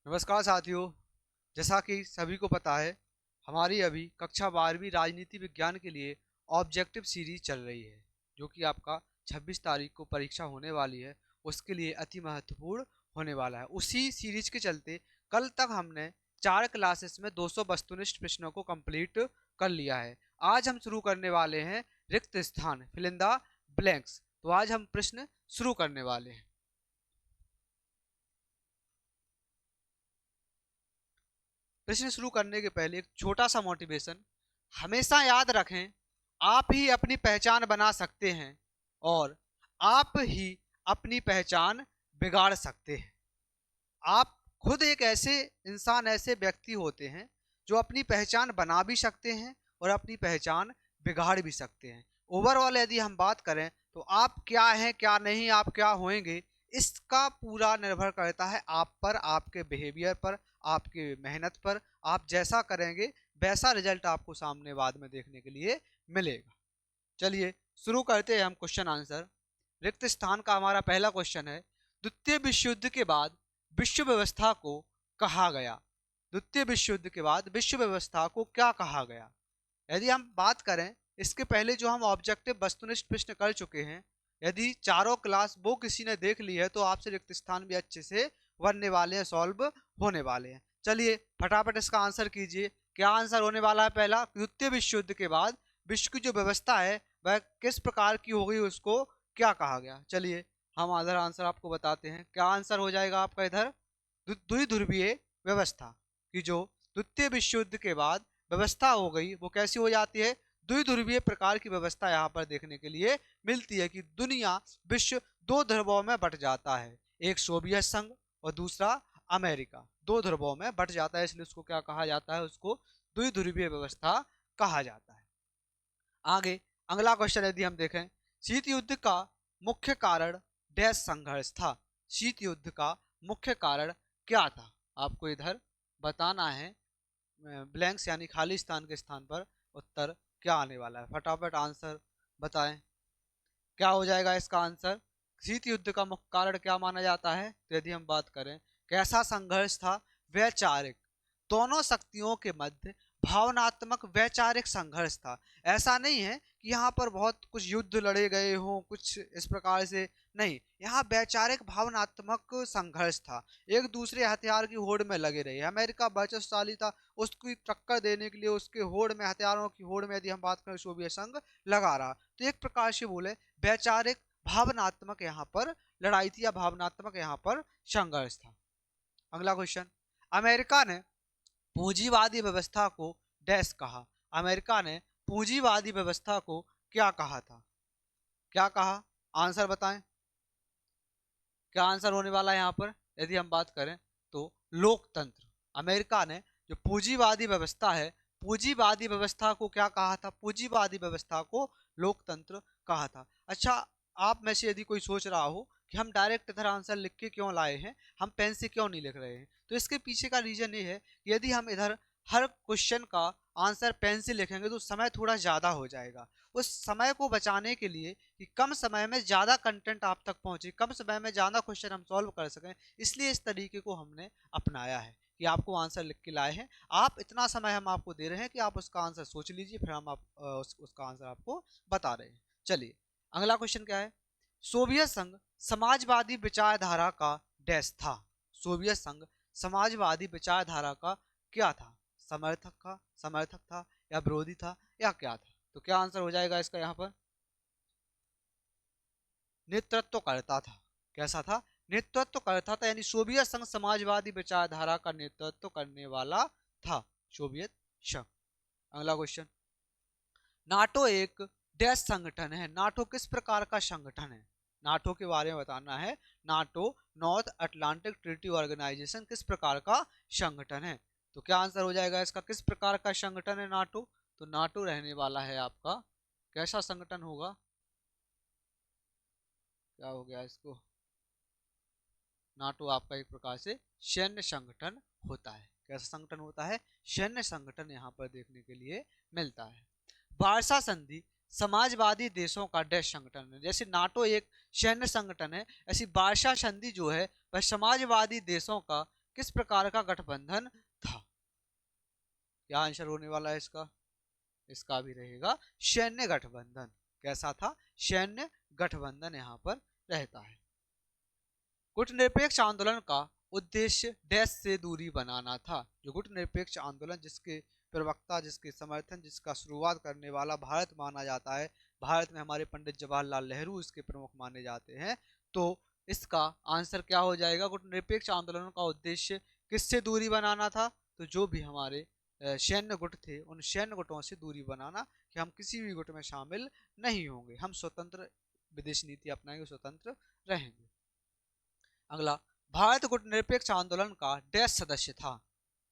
नमस्कार साथियों। जैसा कि सभी को पता है, हमारी अभी कक्षा 12वीं राजनीति विज्ञान के लिए ऑब्जेक्टिव सीरीज चल रही है, जो कि आपका 26 तारीख को परीक्षा होने वाली है। उसके लिए अति महत्वपूर्ण होने वाला है। उसी सीरीज के चलते कल तक हमने 4 क्लासेस में 200 वस्तुनिष्ठ प्रश्नों को कंप्लीट कर लिया है। आज हम शुरू करने वाले हैं रिक्त स्थान, फिल इन द ब्लैंक्स। तो आज हम प्रश्न शुरू करने वाले हैं। प्रश्न शुरू करने के पहले एक छोटा सा मोटिवेशन। हमेशा याद रखें, आप ही अपनी पहचान बना सकते हैं और आप ही अपनी पहचान बिगाड़ सकते हैं। आप खुद एक ऐसे इंसान, ऐसे व्यक्ति होते हैं जो अपनी पहचान बना भी सकते हैं और अपनी पहचान बिगाड़ भी सकते हैं। ओवरऑल यदि हम बात करें तो आप क्या हैं, क्या नहीं, आप क्या होंगे, इसका पूरा निर्भर करता है आप पर, आपके बिहेवियर पर, आपके मेहनत पर। आप जैसा करेंगे वैसा रिजल्ट आपको सामने बाद में देखने के लिए मिलेगा। चलिए शुरू करते हैं हम क्वेश्चन आंसर। रिक्त स्थान का हमारा पहला क्वेश्चन है, द्वितीय विश्व युद्ध के बाद विश्व व्यवस्था को कहा गया। द्वितीय विश्व युद्ध के बाद विश्व व्यवस्था को क्या कहा गया? यदि हम बात करें, इसके पहले जो हम ऑब्जेक्टिव वस्तुनिष्ठ प्रश्न कर चुके हैं, यदि चारों क्लास वो किसी ने देख ली है तो आपसे रिक्त स्थान भी अच्छे से बनने वाले हैं, सॉल्व होने वाले हैं। चलिए फटाफट इसका आंसर कीजिए। क्या आंसर होने वाला है? पहला, द्वितीय विश्व युद्ध के बाद विश्व की जो व्यवस्था है वह किस प्रकार की हो गई, उसको क्या कहा गया? चलिए हम इधर आंसर आपको बताते हैं। क्या आंसर हो जाएगा आपका इधर? द्विध्रुवीय व्यवस्था की जो द्वितीय विश्व युद्ध के बाद व्यवस्था हो गई वो कैसी हो जाती है? द्विध्रुवीय प्रकार की व्यवस्था यहाँ पर देखने के लिए मिलती है कि दुनिया, विश्व दो ध्रुवों में बट जाता है। एक सोवियत संघ और दूसरा अमेरिका, दो ध्रुवों में बट जाता है, इसलिए उसको क्या कहा जाता है? उसको द्विध्रुवीय व्यवस्था कहा जाता है। आगे अगला क्वेश्चन यदि हम देखें, शीत युद्ध का मुख्य कारण डैश संघर्ष था। शीत युद्ध का मुख्य कारण क्या था? आपको इधर बताना है, ब्लैंक्स यानी खाली स्थान के स्थान पर उत्तर क्या आने वाला है। फटाफट आंसर बताएं, क्या हो जाएगा इसका आंसर? शीत युद्ध का मुख्य कारण क्या माना जाता है? तो यदि हम बात करें कैसा संघर्ष था? वैचारिक, दोनों शक्तियों के मध्य भावनात्मक वैचारिक संघर्ष था। ऐसा नहीं है कि यहाँ पर बहुत कुछ युद्ध लड़े गए हों, कुछ इस प्रकार से नहीं, यहाँ वैचारिक भावनात्मक संघर्ष था। एक दूसरे हथियार की होड़ में लगे रहे। अमेरिका वर्चस्वशाली था, उसकी टक्कर देने के लिए उसके होड़ में, हथियारों की होड़ में यदि हम बात करें सोवियत संघ लगा रहा। तो एक प्रकार से बोले वैचारिक भावनात्मक यहाँ पर लड़ाई थी या भावनात्मक यहाँ पर संघर्ष था। अगला क्वेश्चन, अमेरिका ने पूंजीवादी व्यवस्था को डैश कहा। अमेरिका ने पूंजीवादी व्यवस्था को क्या कहा था? क्या कहा? आंसर बताएं, क्या आंसर होने वाला है यहाँ पर? यदि हम बात करें तो लोकतंत्र। अमेरिका ने जो पूंजीवादी व्यवस्था है, पूंजीवादी व्यवस्था को क्या कहा था? पूंजीवादी व्यवस्था को लोकतंत्र कहा था। अच्छा, आप में से यदि कोई सोच रहा हो कि हम डायरेक्ट इधर आंसर लिख के क्यों लाए हैं, हम पेन से क्यों नहीं लिख रहे हैं, तो इसके पीछे का रीजन ये है कि यदि हम इधर हर क्वेश्चन का आंसर पेन से लिखेंगे तो समय थोड़ा ज़्यादा हो जाएगा। उस समय को बचाने के लिए कि कम समय में ज़्यादा कंटेंट आप तक पहुंचे, कम समय में ज़्यादा क्वेश्चन हम सॉल्व कर सकें, इसलिए इस तरीके को हमने अपनाया है कि आपको आंसर लिख के लाए हैं। आप इतना समय हम आपको दे रहे हैं कि आप उसका आंसर सोच लीजिए, फिर हम उसका आंसर आपको बता रहे हैं। चलिए अगला क्वेश्चन क्या है, सोवियत संघ समाजवादी विचारधारा का डैश था। सोवियत संघ समाजवादी विचारधारा का क्या था? समर्थक था या विरोधी था या क्या था? तो क्या आंसर हो जाएगा इसका यहाँ पर? नेतृत्व करता था। कैसा था? नेतृत्व करता था, यानी सोवियत संघ समाजवादी विचारधारा का नेतृत्व करने वाला था, सोवियत संघ। अगला क्वेश्चन, नाटो एक डैश संगठन है। नाटो किस प्रकार का संगठन है? नाटो के बारे में बताना है। NATO North Atlantic Treaty Organisation किस प्रकार का संगठन है? तो क्या आंसर हो जाएगा इसका? किस प्रकार का संगठन है नाटो? तो नाटो रहने वाला है आपका कैसा संगठन होगा? क्या हो गया इसको? नाटो आपका एक प्रकार से सैन्य संगठन होता है। कैसा संगठन होता है? सैन्य संगठन यहाँ पर देखने के लिए मिलता है। वार्सा संधि समाजवादी देशों का डैश संगठन है। जैसे नाटो एक सैन्य संगठन है, ऐसी वार्सा संधि जो है वह समाजवादी देशों का किस प्रकार का गठबंधन था? क्या आंसर होने वाला है इसका? इसका भी रहेगा सैन्य गठबंधन। कैसा था? सैन्य गठबंधन यहाँ पर रहता है। गुटनिरपेक्ष आंदोलन का उद्देश्य डैश से दूरी बनाना था। जो गुटनिरपेक्ष आंदोलन, जिसके प्रवक्ता, जिसके समर्थन, जिसका शुरुआत करने वाला भारत माना जाता है, भारत में हमारे पंडित जवाहरलाल नेहरू इसके प्रमुख माने जाते हैं, तो इसका आंसर क्या हो जाएगा? गुटनिरपेक्ष आंदोलन का उद्देश्य किससे दूरी बनाना था? तो जो भी हमारे सैन्य गुट थे, उन सैन्य गुटों से दूरी बनाना, कि हम किसी भी गुट में शामिल नहीं होंगे, हम स्वतंत्र विदेश नीति अपनाएंगे, स्वतंत्र रहेंगे। अगला, भारत गुटनिरपेक्ष आंदोलन का डैश सदस्य था।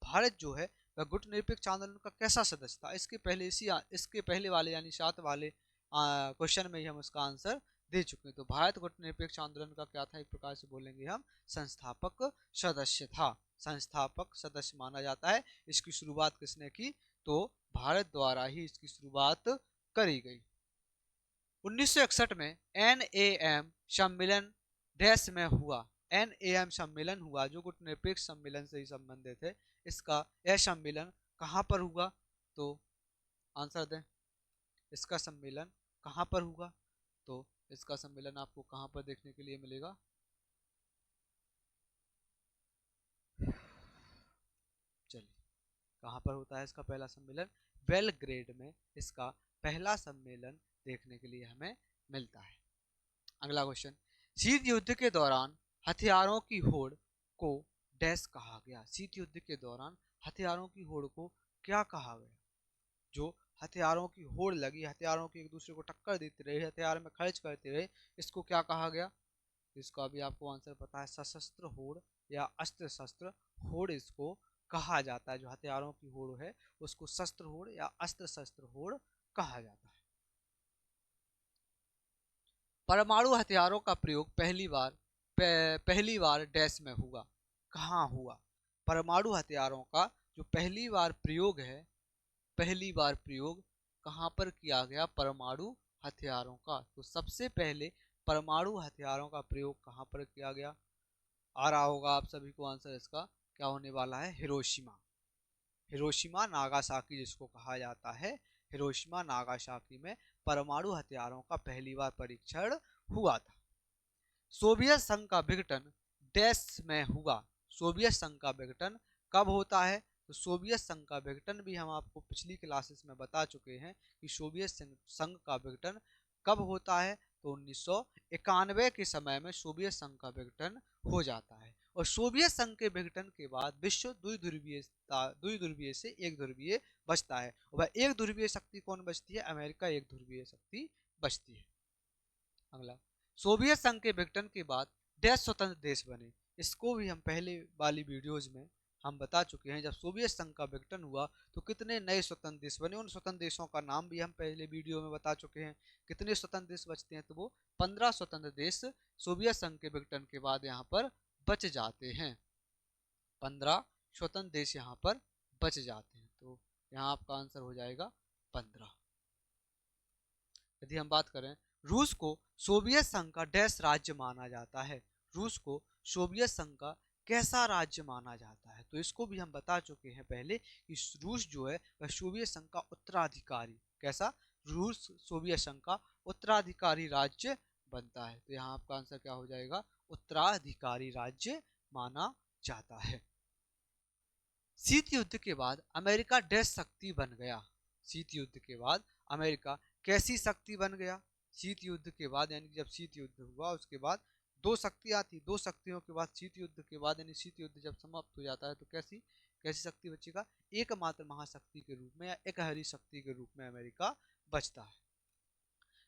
भारत जो है वह गुटनिरपेक्ष आंदोलन का कैसा सदस्य था? इसके पहले वाले यानी 7 वाले क्वेश्चन में ही हम उसका आंसर दे चुके हैं। तो भारत गुटनिरपेक्ष आंदोलन का क्या था? एक प्रकार से बोलेंगे हम संस्थापक सदस्य था, संस्थापक सदस्य माना जाता है। इसकी शुरुआत किसने की? तो भारत द्वारा ही इसकी शुरुआत करी गई। 1961 में NAM सम्मेलन डैश में हुआ। NAM सम्मेलन हुआ जो गुटनिरपेक्ष सम्मेलन से ही संबंधित है। इसका यह सम्मेलन कहाँ पर हुआ? तो आंसर दें, इसका सम्मेलन कहाँ पर हुआ? तो इसका सम्मेलन आपको कहाँ पर देखने के लिए मिलेगा? चलिए, कहाँ पर होता है इसका पहला सम्मेलन? बेलग्रेड में इसका पहला सम्मेलन देखने के लिए हमें मिलता है। अगला क्वेश्चन, शीत युद्ध के दौरान हथियारों की होड़ को डैश कहा गया? शीत युद्ध के दौरान हथियारों की होड़ को क्या कहा गया? जो हथियारों की होड़ लगी, हथियारों की एक दूसरे को टक्कर देते रहे, हथियार में खर्च करते रहे, इसको क्या कहा गया? इसका भी आपको आंसर पता है, सशस्त्र होड़ या अस्त्र शस्त्र होड़ इसको कहा जाता है। जो हथियारों की होड़ है उसको शस्त्र होड़ या अस्त्र शस्त्र होड़ कहा जाता है। परमाणु हथियारों का प्रयोग पहली बार डैश में हुआ। कहाँ हुआ? परमाणु हथियारों का जो पहली बार प्रयोग है, पहली बार प्रयोग कहाँ पर किया गया? परमाणु हथियारों का। तो सबसे पहले परमाणु हथियारों का प्रयोग कहाँ पर किया गया? आ रहा होगा आप सभी को आंसर इसका, क्या होने वाला है? हिरोशिमा। हिरोशिमा नागासाकी जिसको कहा जाता है, हिरोशिमा नागासाकी में परमाणु हथियारों का पहली बार परीक्षण हुआ था। सोवियत संघ का विघटन डैश में हुआ। सोवियत संघ का विघटन कब होता है? तो सोवियत संघ का विघटन भी हम आपको पिछली क्लासेस में बता चुके हैं कि सोवियत संघ का विघटन कब होता है। तो 1991 के समय में सोवियत संघ का विघटन हो जाता है। और सोवियत संघ के विघटन के बाद विश्व द्विध्रुवीय से एक ध्रुवीय बचता है। और वह एक ध्रुवीय शक्ति कौन बचती है? अमेरिका एक ध्रुवीय शक्ति बचती है। अगला, सोवियत संघ के विघटन के बाद डैश स्वतंत्र देश बने। इसको भी हम पहले वाली वीडियोज में हम बता चुके हैं। जब सोवियत संघ का विघटन हुआ तो कितने नए स्वतंत्र देश बने, उन स्वतंत्र देशों का नाम भी हम पहले वीडियो में बता चुके हैं। कितने स्वतंत्र देश बचते हैं? तो वो 15 स्वतंत्र देश सोवियत संघ के विघटन के बाद यहाँ पर बच जाते हैं। 15 स्वतंत्र देश यहाँ पर बच जाते हैं। तो यहाँ आपका आंसर हो जाएगा 15। यदि हम बात करें, रूस को सोवियत संघ का डैश राज्य माना जाता है। रूस को सोवियत संघ का कैसा राज्य माना जाता है? तो इसको भी हम बता चुके हैं पहले कि रूस जो है वह सोवियत संघ का उत्तराधिकारी, कैसा? रूस सोवियत संघ का उत्तराधिकारी राज्य बनता है। तो यहाँ आपका आंसर क्या हो जाएगा? उत्तराधिकारी राज्य माना जाता है। शीत युद्ध के बाद अमेरिका डैश शक्ति बन गया। शीत युद्ध के बाद अमेरिका कैसी शक्ति बन गया? शीत युद्ध के बाद यानी जब शीत युद्ध हुआ उसके बाद दो शक्तियां थी, दो शक्तियों के बाद शीत युद्ध के बाद यानी शीत युद्ध जब समाप्त हो जाता है तो कैसी कैसी शक्ति बचेगा? एकमात्र महाशक्ति के रूप में या एकहरी शक्ति के रूप में अमेरिका बचता है।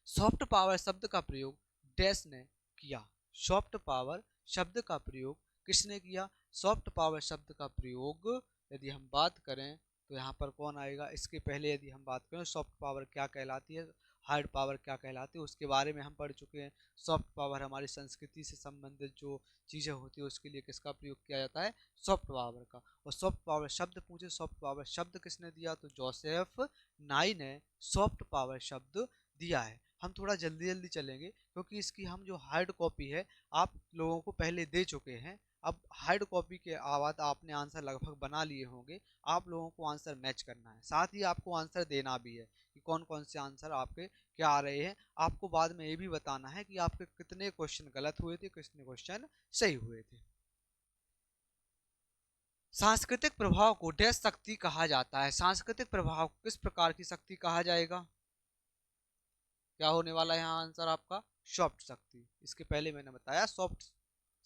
सॉफ्ट पावर शब्द का प्रयोग डैश ने किया। सॉफ्ट पावर शब्द का प्रयोग किसने किया? सॉफ्ट पावर शब्द का प्रयोग यदि हम बात करें तो यहाँ पर कौन आएगा? इसके पहले यदि हम बात करें सॉफ्ट पावर क्या कहलाती है, हार्ड पावर क्या कहलाती है, उसके बारे में हम पढ़ चुके हैं। सॉफ्ट पावर हमारी संस्कृति से संबंधित जो चीज़ें होती है उसके लिए किसका प्रयोग किया जाता है? सॉफ्ट पावर का। और सॉफ्ट पावर शब्द पूछे, सॉफ्ट पावर शब्द किसने दिया? तो जोसेफ नाई ने सॉफ्ट पावर शब्द दिया है। हम थोड़ा जल्दी जल्दी चलेंगे क्योंकि इसकी हम जो हार्ड कॉपी है आप लोगों को पहले दे चुके हैं। अब हार्ड कॉपी के बाद आपने आंसर लगभग बना लिए होंगे, आप लोगों को आंसर मैच करना है, साथ ही आपको आंसर देना भी है कि कौन कौन से आंसर आपके क्या आ रहे हैं। आपको बाद में ये भी बताना है कि आपके कितने क्वेश्चन गलत हुए थे, कितने क्वेश्चन सही हुए थे। सांस्कृतिक प्रभाव को डैश शक्ति कहा जाता है। सांस्कृतिक प्रभाव किस प्रकार की शक्ति कहा जाएगा? क्या होने वाला है यहाँ आंसर आपका? सॉफ्ट शक्ति। इसके पहले मैंने बताया सॉफ्ट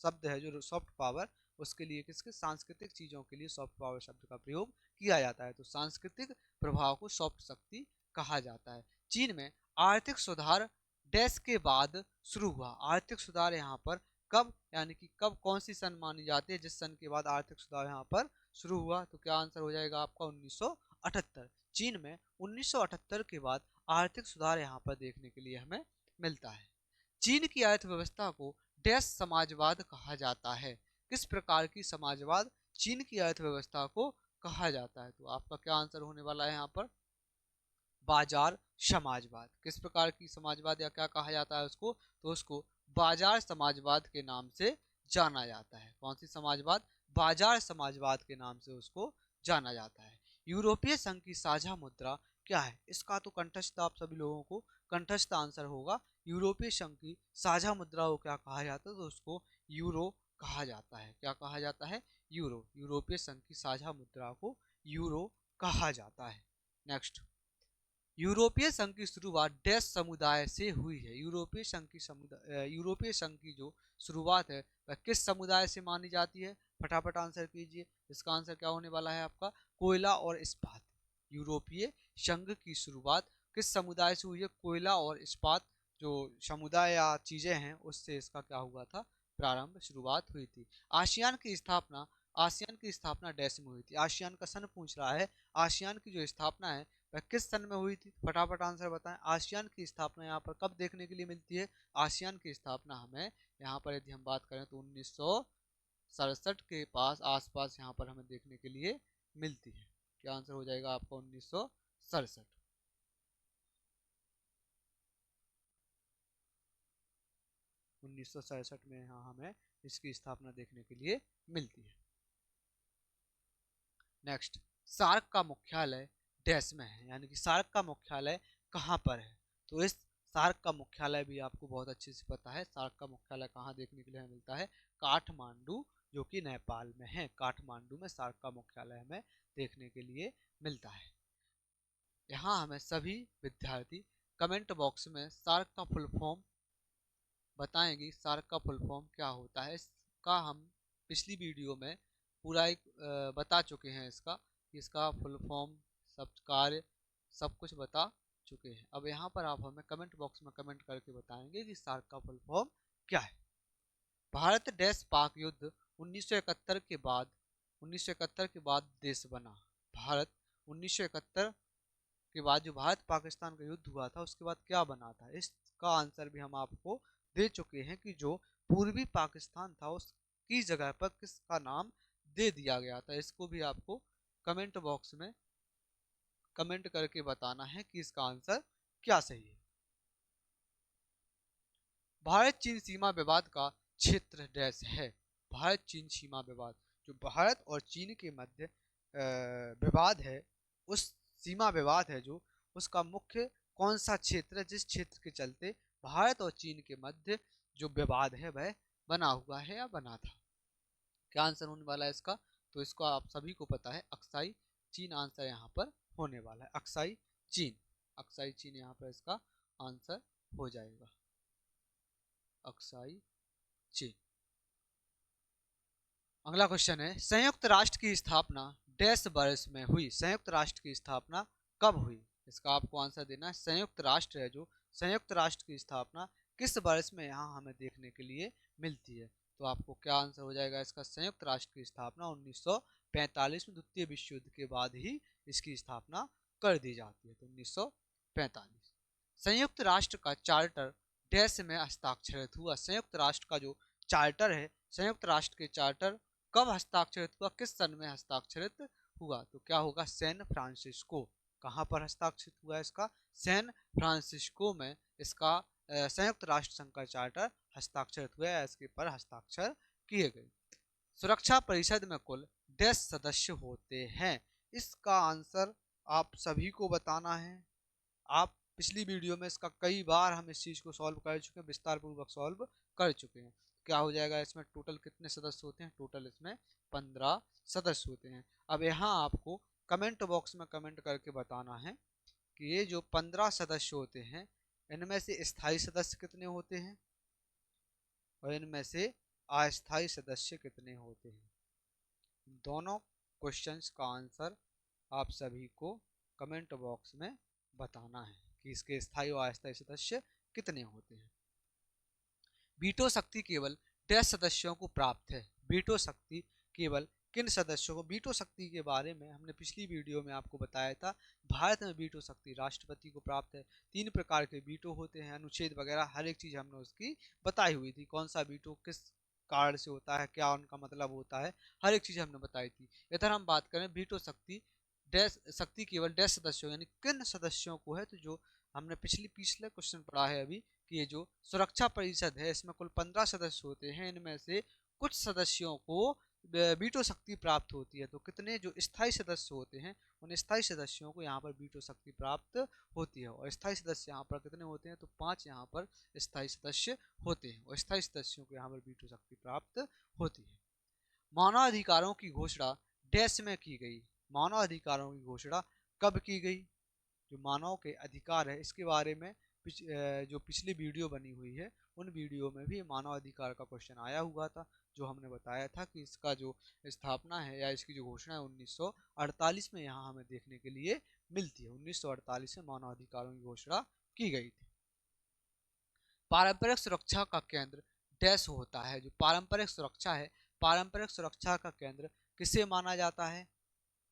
शब्द है जो सॉफ्ट पावर, उसके लिए किसके सांस्कृतिक चीजों के लिए सॉफ्ट पावर शब्द का प्रयोग किया जाता है। तो सांस्कृतिक प्रभाव को सॉफ्ट शक्ति कहा जाता है। चीन में आर्थिक सुधार डैश के बाद शुरू हुआ। आर्थिक सुधार यहाँ पर कब, यानी कि कब, कौन सी सन मानी जाती है जिस सन के बाद आर्थिक सुधार यहाँ पर शुरू हुआ? तो क्या आंसर हो जाएगा आपका? 1978। चीन में 1978 के बाद आर्थिक सुधार यहाँ पर देखने के लिए हमें मिलता है। चीन की अर्थव्यवस्था को डैश समाजवाद कहा जाता है। किस प्रकार की समाजवाद चीन की अर्थव्यवस्था को कहा जाता है? तो आपका क्या आंसर होने वाला है यहाँ पर? बाजार समाजवाद। किस प्रकार की समाजवाद या क्या कहा जाता है उसको? तो उसको बाजार समाजवाद के नाम से जाना जाता है। कौन सी समाजवाद? बाजार समाजवाद के नाम से उसको जाना जाता है। यूरोपीय संघ की साझा मुद्रा क्या है? इसका तो कंठस्थ आप सभी लोगों को कंठस्थ आंसर होगा। यूरोपीय संघ की साझा मुद्रा को क्या कहा जाता है? तो उसको यूरो कहा जाता है। क्या कहा जाता है? यूरो। यूरोपीय संघ की साझा मुद्रा को यूरो कहा जाता है। नेक्स्ट, यूरोपीय संघ की शुरुआत डैश समुदाय से हुई है। यूरोपीय संघ की जो शुरुआत है वह किस समुदाय से मानी जाती है? फटाफट आंसर कीजिए। इसका आंसर क्या होने वाला है आपका? कोयला और इस्पात। यूरोपीय संघ की शुरुआत किस समुदाय से हुई है? कोयला और इस्पात जो समुदाय या चीजें हैं उससे इसका क्या हुआ था? प्रारंभ, शुरुआत हुई थी। आसियान की स्थापना डैश में हुई थी। आसियान का सन पूछ रहा है। आसियान की जो स्थापना है वह किस सन में हुई थी? फटाफट आंसर बताएं। आसियान की स्थापना यहाँ पर कब देखने के लिए मिलती है? आसियान की स्थापना हमें यहाँ पर यदि हम बात करें तो 1967 के पास आसपास यहाँ पर हमें देखने के लिए मिलती है। क्या आंसर हो जाएगा आपका? 1967। 1967 में यहाँ हमें इसकी स्थापना देखने के लिए मिलती है। नेक्स्ट, सार्क का मुख्यालय डैश में है, यानी कि सार्क का मुख्यालय कहाँ पर है? तो इस सार्क का मुख्यालय भी आपको बहुत अच्छे से पता है। सार्क का मुख्यालय कहाँ देखने के लिए मिलता है? काठमांडू, जो कि नेपाल में है। काठमांडू में सार्क का मुख्यालय हमें देखने के लिए मिलता है। यहाँ हमें सभी विद्यार्थी कमेंट बॉक्स में सार्क का फुल फॉर्म बताएंगे। सार्क का फुल फॉर्म क्या होता है इसका हम पिछली वीडियो में पूरा एक बता चुके हैं। इसका फुल फॉर्म, सब कार्य, सब कुछ बता चुके हैं। अब यहाँ पर आप हमें कमेंट बॉक्स में कमेंट करके बताएंगे कि सार्क का फुल फॉर्म क्या है। भारत डैश पाक युद्ध 1971 के बाद 1971 के बाद देश बना। भारत 1971 के बाद जो भारत पाकिस्तान का युद्ध हुआ था उसके बाद क्या बना था? इसका आंसर भी हम आपको दे चुके हैं कि जो पूर्वी पाकिस्तान था उसकी जगह पर किसका नाम दे दिया गया था। इसको भी आपको कमेंट बॉक्स में कमेंट करके बताना है कि इसका आंसर क्या सही है। भारत चीन सीमा विवाद का क्षेत्र डैश है। भारत चीन सीमा विवाद, जो भारत और चीन के मध्य विवाद है, उस सीमा विवाद है जो, उसका मुख्य कौन सा क्षेत्र है जिस क्षेत्र के चलते भारत और चीन के मध्य जो विवाद है वह बना हुआ है या बना था? क्या आंसर होने वाला है इसका? तो इसको आप सभी को पता है, अक्साई चीन आंसर यहाँ पर होने वाला है। अक्साई चीन, अक्साई चीन यहाँ पर इसका आंसर हो जाएगा। अक्साई चीन। अगला क्वेश्चन है, संयुक्त राष्ट्र की स्थापना डैश वर्ष में हुई। संयुक्त राष्ट्र की स्थापना कब हुई? इसका आपको आंसर देना है। संयुक्त राष्ट्र है जो, संयुक्त राष्ट्र की स्थापना किस वर्ष में यहाँ हमें देखने के लिए मिलती है? तो आपको क्या आंसर हो जाएगा इसका? संयुक्त राष्ट्र की स्थापना 1945 में द्वितीय विश्व युद्ध के बाद ही इसकी स्थापना कर दी जाती है। तो 1945। संयुक्त राष्ट्र का चार्टर डैश में हस्ताक्षरित हुआ। संयुक्त राष्ट्र का जो चार्टर है, संयुक्त राष्ट्र के चार्टर कब हस्ताक्षरित हुआ? किस सन में हस्ताक्षरित हुआ? तो क्या होगा? San Francisco. कहाँ पर हस्ताक्षरित हुआ है इसका? सैन फ्रांसिस्को में इसका संयुक्त राष्ट्र संघ का चार्टर हस्ताक्षरित हुआ है, इसके पर हस्ताक्षर किए गए। सुरक्षा परिषद में कुल 10 सदस्य होते हैं। इसका आंसर आप सभी को बताना है। आप पिछली वीडियो में इसका कई बार हम इस चीज को सॉल्व कर चुके हैं, विस्तार पूर्वक सॉल्व कर चुके हैं। क्या हो जाएगा, इसमें टोटल कितने सदस्य होते हैं? टोटल इसमें 15 सदस्य होते हैं। अब यहाँ आपको कमेंट बॉक्स में कमेंट करके बताना है कि ये जो 15 सदस्य होते हैं इनमें से स्थायी सदस्य कितने होते हैं और इनमें से अस्थायी सदस्य कितने होते हैं। दोनों क्वेश्चंस का आंसर आप सभी को कमेंट बॉक्स में बताना है कि इसके स्थायी और अस्थायी सदस्य कितने होते हैं। वीटो शक्ति केवल 10 सदस्यों को प्राप्त है। वीटो शक्ति केवल किन सदस्यों को? वीटो शक्ति के बारे में हमने पिछली वीडियो में आपको बताया था। भारत में वीटो शक्ति राष्ट्रपति को प्राप्त है। 3 प्रकार के वीटो होते हैं, अनुच्छेद वगैरह हर एक चीज हमने उसकी बताई हुई थी। कौन सा वीटो किस कारण से होता है, क्या उनका मतलब होता है, हर एक चीज हमने बताई थी। इधर हम बात करें वीटो शक्ति शक्ति केवल 10 सदस्यों यानी किन सदस्यों को है, तो जो हमने पिछले क्वेश्चन पढ़ा है अभी कि ये जो सुरक्षा परिषद है इसमें कुल 15 सदस्य होते हैं, इनमें से कुछ सदस्यों को वीटो शक्ति प्राप्त होती है। तो कितने जो स्थायी सदस्य होते हैं उन स्थायी सदस्यों को यहाँ पर वीटो शक्ति प्राप्त होती है। और स्थायी सदस्य यहाँ पर कितने होते हैं? तो 5 यहाँ पर स्थायी सदस्य होते हैं और स्थायी सदस्यों को यहाँ पर वीटो शक्ति प्राप्त होती है। मानवाधिकारों की घोषणा डैश में की गई। मानवाधिकारों की घोषणा कब की गई? जो मानव के अधिकार है इसके बारे में जो पिछली वीडियो बनी हुई है उन वीडियो में भी मानव अधिकार का क्वेश्चन आया हुआ था, जो हमने बताया था कि इसका जो स्थापना है या इसकी जो घोषणा है 1948 में यहाँ हमें देखने के लिए मिलती है। 1948 में मानव अधिकारों की घोषणा की गई थी। पारंपरिक सुरक्षा का केंद्र डैश होता है। जो पारंपरिक सुरक्षा है, पारंपरिक सुरक्षा का केंद्र किसे माना जाता है?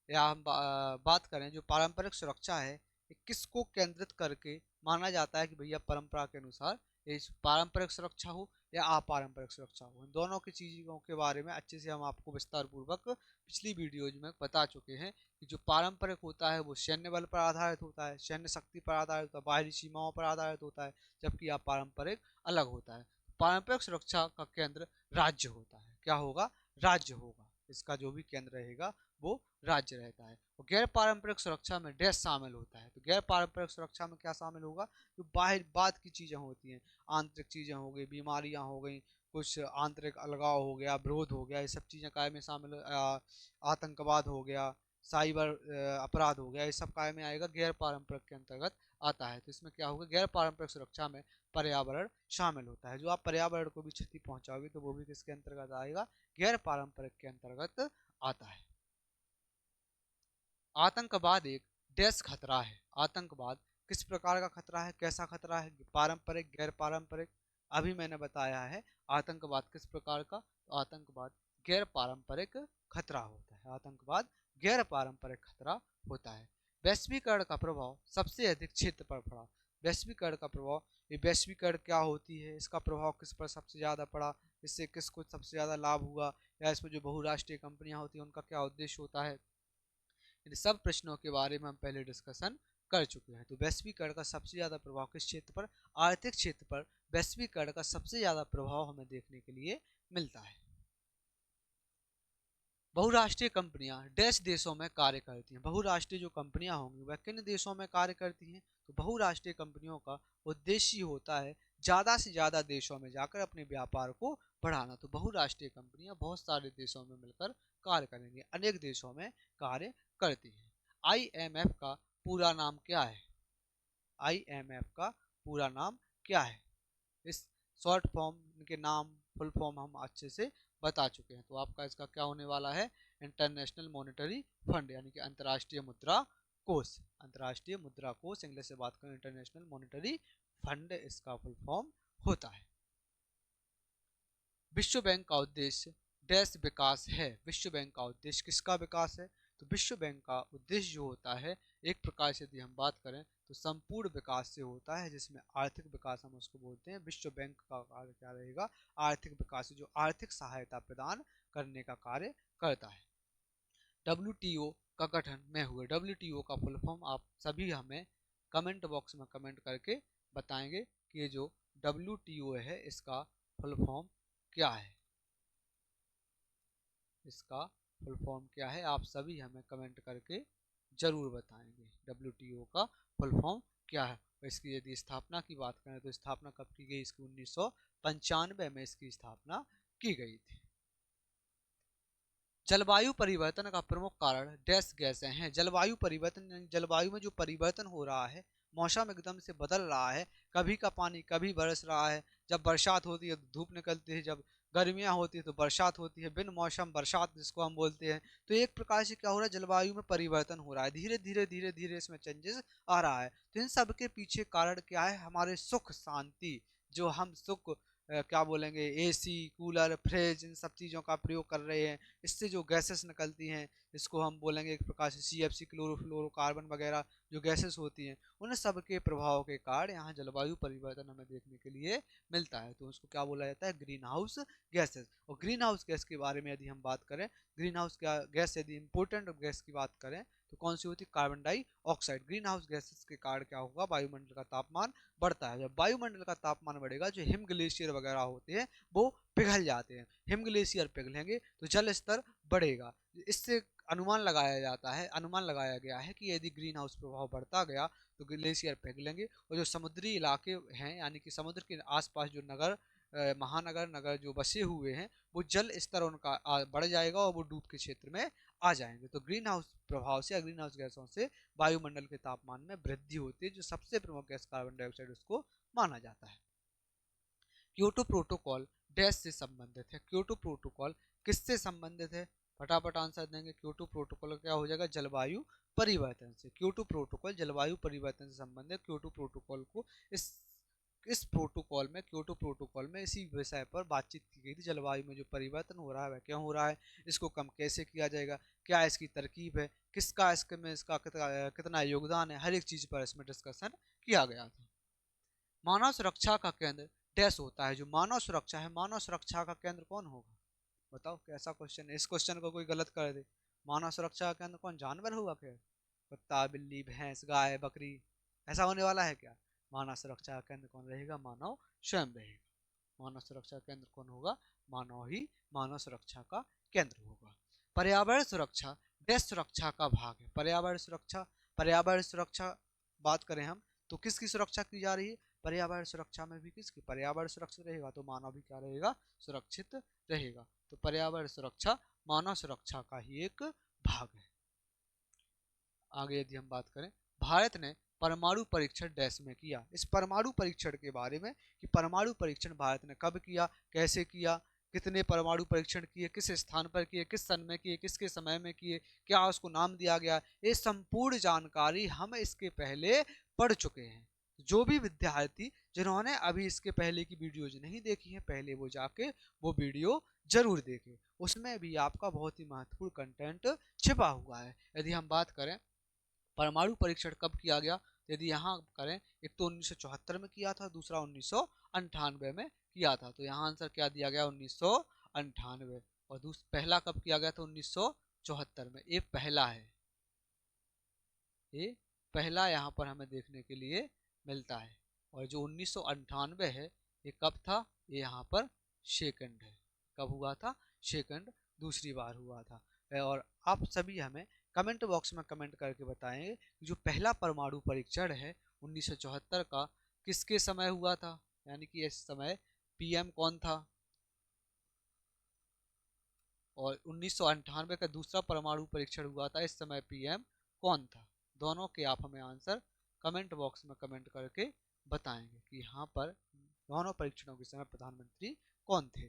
या हम बात करें जो पारंपरिक सुरक्षा है किसको केंद्रित करके माना जाता है कि भैया परंपरा के अनुसार ये पारंपरिक सुरक्षा हो या अपारंपरिक सुरक्षा हो। इन दोनों की चीजों के बारे में अच्छे से हम आपको विस्तार पूर्वक पिछली वीडियोज में बता चुके हैं कि जो पारंपरिक होता है वो सैन्य बल पर आधारित होता है, सैन्य शक्ति पर आधारित होता है, बाहरी सीमाओं पर आधारित होता है, जबकि अपारंपरिक अलग होता है। पारंपरिक सुरक्षा का केंद्र राज्य होता है। क्या होगा? राज्य होगा। इसका जो भी केंद्र रहेगा वो राज्य रहता है। और गैर पारंपरिक सुरक्षा में डैश शामिल होता है। तो गैर पारंपरिक सुरक्षा में क्या शामिल होगा? जो बाहर बाद की चीजें होती हैं, आंतरिक चीजें हो गई, बीमारियां हो गई, कुछ आंतरिक अलगाव हो गया, विरोध हो गया, ये सब चीजें काय में शामिल, आतंकवाद हो गया, साइबर अपराध हो गया, ये सब काय में आएगा? गैर पारंपरिक के अंतर्गत आता है। तो इसमें क्या होगा? गैर पारंपरिक सुरक्षा में पर्यावरण शामिल होता है। जो आप पर्यावरण को भी क्षति पहुंचाओगे तो वो भी किसके अंतर्गत आएगा? गैर पारंपरिक के अंतर्गत आता है। आतंकवाद एक डैश खतरा है। आतंकवाद किस प्रकार का खतरा है, कैसा खतरा है? पारंपरिक, गैर पारंपरिक। अभी मैंने बताया है आतंकवाद किस प्रकार का। तो आतंकवाद गैर पारंपरिक खतरा होता है। आतंकवाद गैर पारंपरिक खतरा होता है। वैश्वीकरण का प्रभाव सबसे अधिक क्षेत्र पर पड़ा। वैश्वीकरण का प्रभाव, ये वैश्वीकरण क्या होती है, इसका प्रभाव किस पर सबसे ज्यादा पड़ा, इससे किसको सबसे ज्यादा लाभ हुआ, या इसमें जो बहुराष्ट्रीय कंपनियां होती हैं उनका क्या उद्देश्य होता है, इन सब प्रश्नों के बारे में हम पहले डिस्कशन कर चुके हैं। तो वैश्वीकरण का सबसे ज्यादा प्रभाव किस क्षेत्र पर? आर्थिक क्षेत्र पर वैश्वीकरण का सबसे ज्यादा प्रभाव हमें देखने के लिए मिलता है। बहुराष्ट्रीय कंपनियां डैश देशों में कार्य करती हैं। बहुराष्ट्रीय जो कंपनियां होंगी वह किन देशों में कार्य करती हैं? तो बहुराष्ट्रीय कंपनियों का उद्देश्य होता है ज्यादा से ज्यादा देशों में जाकर अपने व्यापार को बढ़ाना। तो बहुराष्ट्रीय कंपनियां बहुत सारे देशों में मिलकर कार्य करेंगे, अनेक देशों में कार्य करती हैं। IMF का पूरा नाम क्या है? IMF का पूरा नाम क्या है? इस शॉर्ट फॉर्म के नाम, फुल फॉर्म हम अच्छे से बता चुके हैं। तो आपका इसका क्या होने वाला है? इंटरनेशनल मॉनेटरी फंड, यानी कि अंतर्राष्ट्रीय मुद्रा कोष। अंतर्राष्ट्रीय मुद्रा कोष, इंग्लिश से बात करें इंटरनेशनल मॉनेटरी फंड, इसका फुल फॉर्म होता है। विश्व बैंक का उद्देश्य डैश विकास है। विश्व बैंक का उद्देश्य किसका विकास है? तो विश्व बैंक का उद्देश्य जो होता है एक प्रकार से यदि हम बात करें तो संपूर्ण विकास से होता है, जिसमें आर्थिक विकास हम उसको बोलते हैं। विश्व बैंक का कार्य क्या रहेगा? आर्थिक विकास, जो आर्थिक सहायता प्रदान करने का कार्य करता है। WTO का गठन में हुए। WTO का फुल फॉर्म आप सभी हमें कमेंट बॉक्स में कमेंट करके बताएंगे कि ये जो WTO है इसका फुल फॉर्म क्या है। इसका फुल फॉर्म क्या है, आप सभी हमें कमेंट करके जरूर बताएंगे। WTO का फुल फॉर्म क्या है। इसकी यदि स्थापना की बात करें तो स्थापना कब की गई, इसकी 1995 में इसकी स्थापना की गई थी। जलवायु परिवर्तन का प्रमुख कारण डैश गैसें हैं। जलवायु परिवर्तन, जलवायु में जो परिवर्तन हो रहा है, मौसम एकदम से बदल रहा है, कभी का पानी कभी बरस रहा है, जब बरसात होती है तो धूप निकलती है, जब गर्मियाँ होती है तो बरसात होती है, बिन मौसम बरसात जिसको हम बोलते हैं। तो एक प्रकार से क्या हो रहा है, जलवायु में परिवर्तन हो रहा है, धीरे धीरे धीरे धीरे इसमें चेंजेस आ रहा है। तो इन सब के पीछे कारण क्या है, हमारे सुख शांति, जो हम सुख क्या बोलेंगे, एसी कूलर फ्रिज इन सब चीज़ों का प्रयोग कर रहे हैं, इससे जो गैसेस निकलती हैं, इसको हम बोलेंगे एक प्रकार से CFC क्लोरोफ्लोरोकार्बन वगैरह जो गैसेस होती हैं, उन सब के प्रभाव के कारण यहाँ जलवायु परिवर्तन हमें देखने के लिए मिलता है। तो उसको क्या बोला जाता है, ग्रीन हाउस गैसेस। और ग्रीन हाउस गैस के बारे में यदि हम बात करें, ग्रीन हाउस गैस यदि इंपोर्टेंट गैस की बात करें तो कौन सी होती है, carbon dioxide. Green house gases के कारण क्या होगा, वायुमंडल का तापमान बढ़ता है। जब वायुमंडल का तापमान बढ़ेगा, जो हिम ग्लेशियर वगैरह होते हैं वो पिघल जाते हैं, हिम ग्लेशियर पिघलेंगे तो जल स्तर बढ़ेगा। इससे अनुमान लगाया गया है कि यदि ग्रीन हाउस प्रभाव बढ़ता गया तो ग्लेशियर पिघलेंगे और जो समुद्री इलाके हैं, यानी कि समुद्र के आसपास जो महानगर नगर जो बसे हुए हैं, वो जल स्तर उनका बढ़ जाएगा और वो डूब के क्षेत्र में आ जाएंगे। तो ग्रीन हाउस प्रभाव से या ग्रीन हाउस गैसों से वायुमंडल के तापमान में वृद्धि होती है। जो सबसे प्रमुख गैस कार्बन डाइऑक्साइड उसको माना जाता है। क्योटो प्रोटोकॉल डैश से संबंधित है। क्योटो प्रोटोकॉल किससे संबंधित है, फटाफट आंसर देंगे। क्योटो प्रोटोकॉल क्या हो जाएगा, जलवायु परिवर्तन से। क्योटो प्रोटोकॉल जलवायु परिवर्तन से संबंधित। क्योटो प्रोटोकॉल को इस प्रोटोकॉल में, क्योटो प्रोटोकॉल में इसी विषय पर बातचीत की गई थी। जलवायु में जो परिवर्तन हो रहा है वह क्यों हो रहा है, इसको कम कैसे किया जाएगा, क्या इसकी तरकीब है, इसका कितना योगदान है, हर एक चीज पर इसमें डिस्कशन किया गया था। मानव सुरक्षा का केंद्र डैश होता है। जो मानव सुरक्षा है, मानव सुरक्षा का केंद्र कौन होगा, बताओ कैसा क्वेश्चन है। इस क्वेश्चन को कोई गलत कर दे, मानव सुरक्षा का केंद्र कौन, जानवर होगा क्या, कुत्ता बिल्ली भैंस गाय बकरी, ऐसा होने वाला है क्या। मानव सुरक्षा का केंद्र कौन रहेगा, मानव स्वयं रहेगा। मानव सुरक्षा केंद्र कौन होगा, मानव ही मानव सुरक्षा का केंद्र होगा। पर्यावरण सुरक्षा डैश सुरक्षा का भाग है। पर्यावरण सुरक्षा बात करें हम तो किसकी सुरक्षा की जा रही है, पर्यावरण सुरक्षा में भी किसकी, पर्यावरण सुरक्षित रहेगा तो मानव भी क्या रहेगा, सुरक्षित रहेगा। तो पर्यावरण सुरक्षा मानव सुरक्षा का ही एक भाग है। आगे यदि हम बात करें, भारत ने परमाणु परीक्षण डैश में किया। इस परमाणु परीक्षण के बारे में कि परमाणु परीक्षण भारत ने कब किया, कैसे किया, कितने परमाणु परीक्षण किए, किस स्थान पर किए, किस सन में किए, किसके समय में किए, क्या उसको नाम दिया गया, ये संपूर्ण जानकारी हम इसके पहले पढ़ चुके हैं। जो भी विद्यार्थी जिन्होंने अभी इसके पहले की वीडियोज नहीं देखी है, पहले वो जाके वो वीडियो जरूर देखें, उसमें भी आपका बहुत ही महत्वपूर्ण कंटेंट छिपा हुआ है। यदि हम बात करें परमाणु परीक्षण कब किया गया, यदि यहाँ करें, एक तो 1974 में किया था, दूसरा 1998 में किया था। तो यहाँ आंसर क्या दिया गया, 1998। और पहला कब किया गया था, 1974 में। ये पहला है, ये पहला यहाँ पर हमें देखने के लिए मिलता है। और जो 1998 है, ये कब था, ये यहाँ पर सेकंड है। कब हुआ था, सेकंड, दूसरी बार हुआ था। और आप सभी हमें कमेंट बॉक्स में कमेंट करके बताएंगे कि जो पहला परमाणु परीक्षण है 1974 का, किसके समय हुआ था, यानी कि इस समय PM कौन था, और 1998 का दूसरा परमाणु परीक्षण हुआ था, इस समय PM कौन था। दोनों के आप हमें आंसर कमेंट बॉक्स में कमेंट करके बताएंगे कि यहाँ पर दोनों परीक्षणों के समय प्रधानमंत्री कौन थे।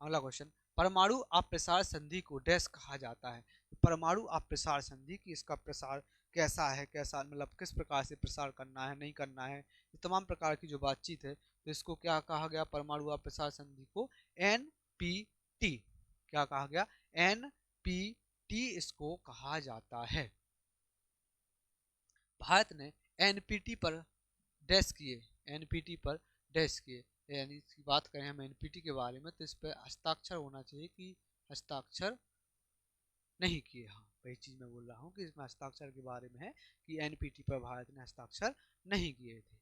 अगला क्वेश्चन, परमाणु अप्रसार संधि को डैश कहा जाता है। परमाणु अप्रसार संधि की इसका प्रसार कैसा है, कैसा मतलब किस प्रकार से प्रसार करना है, नहीं करना है, ये तमाम प्रकार की जो बातचीत है, तो इसको क्या कहा गया, परमाणु अप्रसार संधि को NPT, क्या कहा गया, NPT इसको कहा जाता है। भारत ने NPT पर डैश किए, NPT पर डैश किए, यानी इसकी बात करें हम NPT के बारे में तो इस पर हस्ताक्षर होना चाहिए कि हस्ताक्षर नहीं किए। हाँ, वही चीज मैं बोल रहा हूँ कि इसमें हस्ताक्षर के बारे में है कि NPT पर भारत ने हस्ताक्षर नहीं किए थे।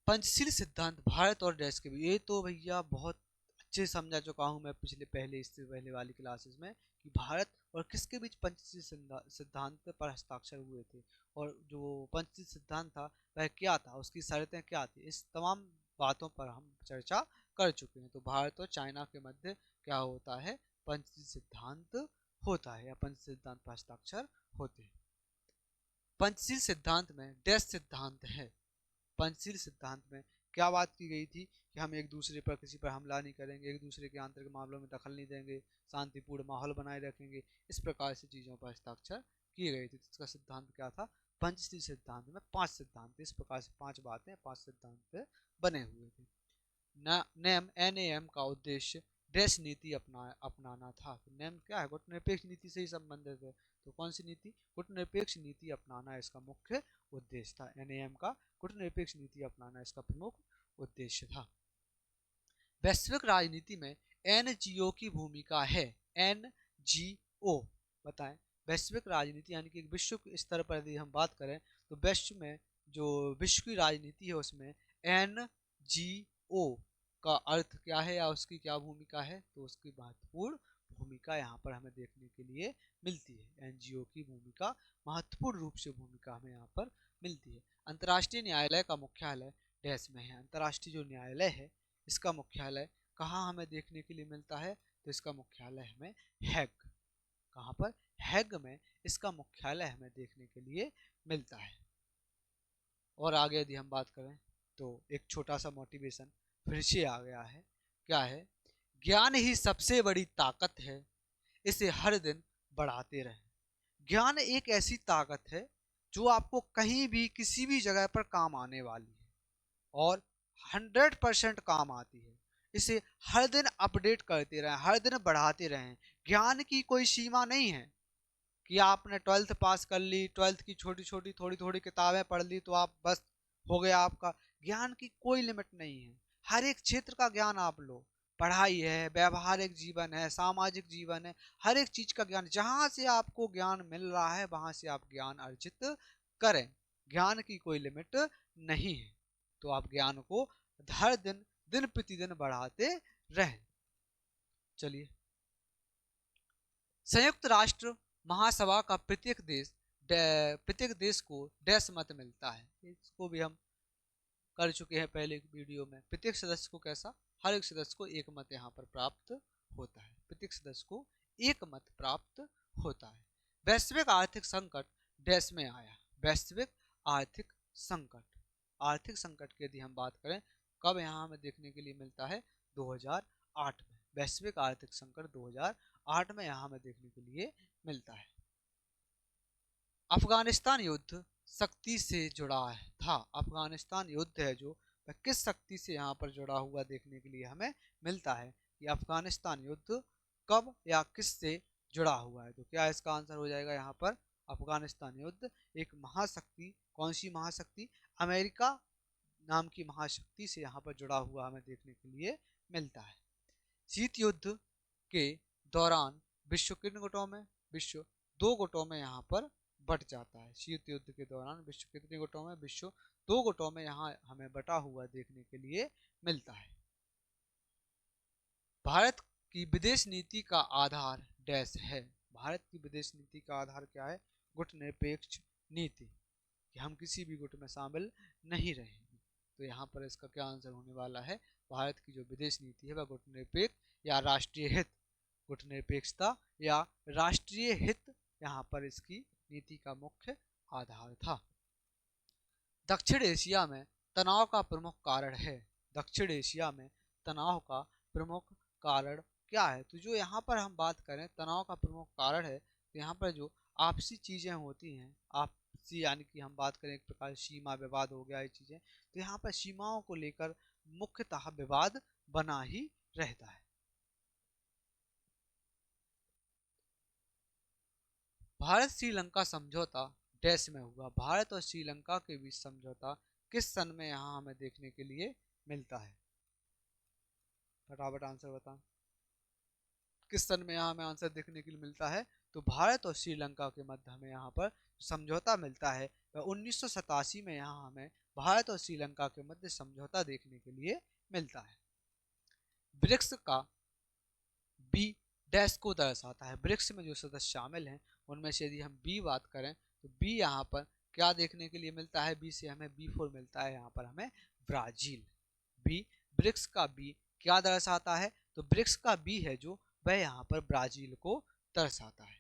पंचशील सिद्धांत भारत और डैश के भी, ये तो भैया बहुत अच्छे अच्छे से समझा चुका हूँ मैं इससे पहले वाली क्लासेस में कि भारत और किसके बीच पंचशील सिद्धांत पर हस्ताक्षर हुए थे, और जो पंचशील सिद्धांत था वह क्या था, उसकी शर्तें क्या थी, इस तमाम बातों पर हम चर्चा कर चुके हैं। तो भारत और चाइना के मध्य क्या होता है, पंचशील सिद्धांत होता है या पंचशील सिद्धांत पर हस्ताक्षर होते हैं। पंचशील सिद्धांत में डैश सिद्धांत है। पंचशील सिद्धांत में क्या बात की गई थी कि हम एक दूसरे पर किसी पर हमला नहीं करेंगे, एक दूसरे के आंतरिक मामलों में दखल नहीं देंगे, शांतिपूर्ण माहौल बनाए रखेंगे, इस प्रकार से चीज़ों पर हस्ताक्षर किए गए थे। इसका सिद्धांत क्या था, पंचशील सिद्धांत में 5 सिद्धांत, इस प्रकार से 5 बातें 5 सिद्धांत बने हुए थे। नेम NAM का उद्देश्य डैश नीति अपनाना था। तो नेम क्या है, गुटनिरपेक्ष नीति से ही संबंधित है। तो कौन सी नीति, गुटनिरपेक्ष नीति अपनाना इसका मुख्य उद्देश्य था। NAM का गुटनिरपेक्ष नीति अपनाना इसका प्रमुख उद्देश्य था। वैश्विक राजनीति में NGO की भूमिका है। NGO बताएं, वैश्विक राजनीति यानी कि विश्व स्तर पर यदि हम बात करें तो विश्व की राजनीति है उसमें NGO का अर्थ क्या है या उसकी क्या भूमिका है, तो उसकी महत्वपूर्ण भूमिका यहाँ पर हमें देखने के लिए मिलती है। NGO की भूमिका महत्वपूर्ण रूप से भूमिका हमें यहाँ पर मिलती है। अंतर्राष्ट्रीय न्यायालय का मुख्यालय डैश में है। अंतर्राष्ट्रीय जो न्यायालय है इसका मुख्यालय कहाँ हमें देखने के लिए मिलता है, तो इसका मुख्यालय हमें हैग, कहाँ पर, हैग में इसका मुख्यालय हमें देखने के लिए मिलता है। और आगे यदि हम बात करें तो एक छोटा सा मोटिवेशन फिर से आ गया है। क्या है, ज्ञान ही सबसे बड़ी ताकत है, इसे हर दिन बढ़ाते रहें। ज्ञान एक ऐसी ताकत है जो आपको कहीं भी किसी भी जगह पर काम आने वाली है और 100% काम आती है। इसे हर दिन अपडेट करते रहें, हर दिन बढ़ाते रहें। ज्ञान की कोई सीमा नहीं है कि आपने 12th पास कर ली, 12th की छोटी छोटी थोड़ी थोड़ी किताबें पढ़ ली तो आप बस हो गया आपका। ज्ञान की कोई लिमिट नहीं है, हर एक क्षेत्र का ज्ञान आप लो। पढ़ाई है, व्यवहारिक जीवन है, सामाजिक जीवन है, हर एक चीज का ज्ञान, जहां से आपको ज्ञान मिल रहा है वहां से आप ज्ञान अर्जित करें। ज्ञान की कोई लिमिट नहीं है, तो आप ज्ञान को हर दिन दिन प्रतिदिन बढ़ाते रहें। चलिए, संयुक्त राष्ट्र महासभा का प्रत्येक देश को डैश मत मिलता है। इसको भी हम कर चुके हैं पहले वीडियो में। प्रत्येक सदस्य को कैसा, हर एक सदस्य को एक मत यहाँ पर प्राप्त होता है। प्रत्येक सदस्य को एक मत प्राप्त होता है। वैश्विक आर्थिक संकट डैश में आया। वैश्विक आर्थिक संकट, आर्थिक संकट की यदि हम बात करें कब यहाँ हमें देखने के लिए मिलता है, 2008 में। वैश्विक आर्थिक संकट 2008 में यहाँ हमें देखने के लिए मिलता है। अफगानिस्तान युद्ध शक्ति से जुड़ा था। अफगानिस्तान युद्ध है जो किस शक्ति से यहाँ पर जुड़ा हुआ देखने के लिए हमें मिलता है कि अफगानिस्तान युद्ध कब या किस से जुड़ा हुआ है। तो क्या इसका आंसर हो जाएगा यहाँ पर, अफगानिस्तान युद्ध एक महाशक्ति, कौन सी महाशक्ति, अमेरिका नाम की महाशक्ति से यहाँ पर जुड़ा हुआ हमें देखने के लिए मिलता है। शीत युद्ध के दौरान विश्व किन गुटों में, विश्व 2 गुटों में यहाँ पर बट जाता है। शीत युद्ध के दौरान विश्व कितने गुटों में, विश्व 2 गुटों में यहाँ हमें बटा हुआ देखने के लिए मिलता है। भारत की विदेश नीति का आधार डैश है। भारत की विदेश नीति का आधार क्या है, गुटनिरपेक्ष नीति, कि हम किसी भी गुट में शामिल नहीं रहेंगे। तो यहाँ पर इसका क्या आंसर होने वाला है, भारत की जो विदेश नीति है वह गुटनिरपेक्ष या राष्ट्रीय हित, गुटनिरपेक्षता या राष्ट्रीय हित यहाँ पर इसकी नीति का मुख्य आधार था। दक्षिण एशिया में तनाव का प्रमुख कारण है। दक्षिण एशिया में तनाव का प्रमुख कारण क्या है, तो जो यहाँ पर हम बात करें तनाव का प्रमुख कारण है, तो यहाँ पर जो आपसी चीजें होती हैं, आपसी यानी कि हम बात करें एक प्रकार सीमा विवाद हो गया, ये चीजें, तो यहाँ पर सीमाओं को लेकर मुख्यतः विवाद बना ही रहता है। भारत श्रीलंका समझौता डैश में हुआ। भारत और श्रीलंका के बीच समझौता किस सन में यहाँ हमें देखने के लिए मिलता है, फटाफट आंसर बताएं, किस सन में यहाँ हमें आंसर देखने के लिए मिलता है। तो भारत और श्रीलंका के मध्य हमें यहाँ पर समझौता मिलता है वह 1987 में यहाँ हमें भारत और श्रीलंका के मध्य समझौता देखने के लिए मिलता है। ब्रिक्स का बी डैश को दर्शाता है। ब्रिक्स में जो सदस्य शामिल हैं उनमें से यदि हम बी बात करें तो बी यहाँ पर क्या देखने के लिए मिलता है, बी से हमें B4 मिलता है, यहाँ पर हमें ब्राजील। बी ब्रिक्स का बी क्या दर्शाता है, तो ब्रिक्स का बी है जो वह यहाँ पर ब्राजील को दर्शाता है।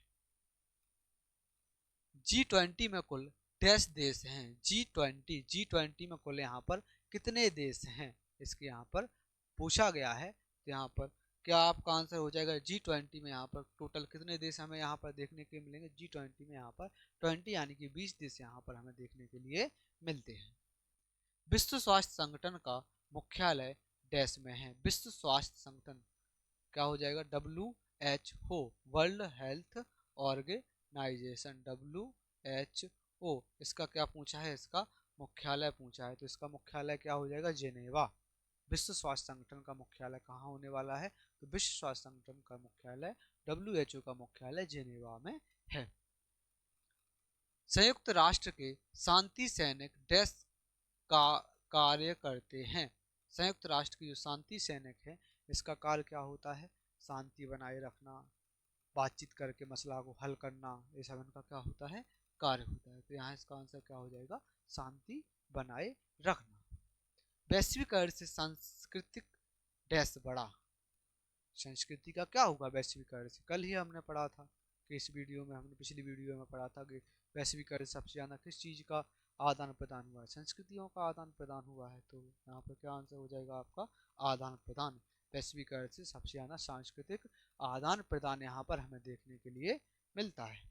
G20 में कुल डैश देश हैं, G20 में कुल यहाँ पर कितने देश हैं, इसके यहाँ पर पूछा गया है। तो यहाँ पर क्या आपका आंसर हो जाएगा, G20 में यहाँ पर टोटल कितने देश हमें यहाँ पर देखने के मिलेंगे, G20 में यहाँ पर 20 यानी कि 20 देश यहाँ पर हमें देखने के लिए मिलते हैं। विश्व स्वास्थ्य संगठन का मुख्यालय डैश में है। विश्व स्वास्थ्य संगठन क्या हो जाएगा, WHO, World Health Organisation, WHO। इसका क्या पूछा है, इसका मुख्यालय पूछा है, तो इसका मुख्यालय क्या हो जाएगा, जेनेवा। विश्व स्वास्थ्य संगठन का मुख्यालय कहाँ होने वाला है, तो विश्व स्वास्थ्य संगठन का मुख्यालय WHO का मुख्यालय जेनेवा में है। संयुक्त राष्ट्र के शांति सैनिक डैश का कार्य करते हैं। संयुक्त राष्ट्र की जो शांति सैनिक है इसका कार्य क्या होता है, शांति बनाए रखना, बातचीत करके मसला को हल करना, ये सब इनका क्या होता है, कार्य होता है। तो यहाँ इसका आंसर क्या हो जाएगा, शांति बनाए रखना। वैश्वीकरण से सांस्कृतिक डैश बढ़ा, संस्कृति का क्या होगा वैश्वीकरण से, कल ही हमने पढ़ा था कि इस वीडियो में, हमने पिछली वीडियो में पढ़ा था कि वैश्वीकरण सबसे ज़्यादा किस चीज़ का आदान प्रदान हुआ है, संस्कृतियों का आदान प्रदान हुआ है। तो यहाँ पर क्या आंसर हो जाएगा आपका, आदान प्रदान। वैश्वीकरण से सबसे ज़्यादा सांस्कृतिक आदान प्रदान यहाँ पर हमें देखने के लिए मिलता है।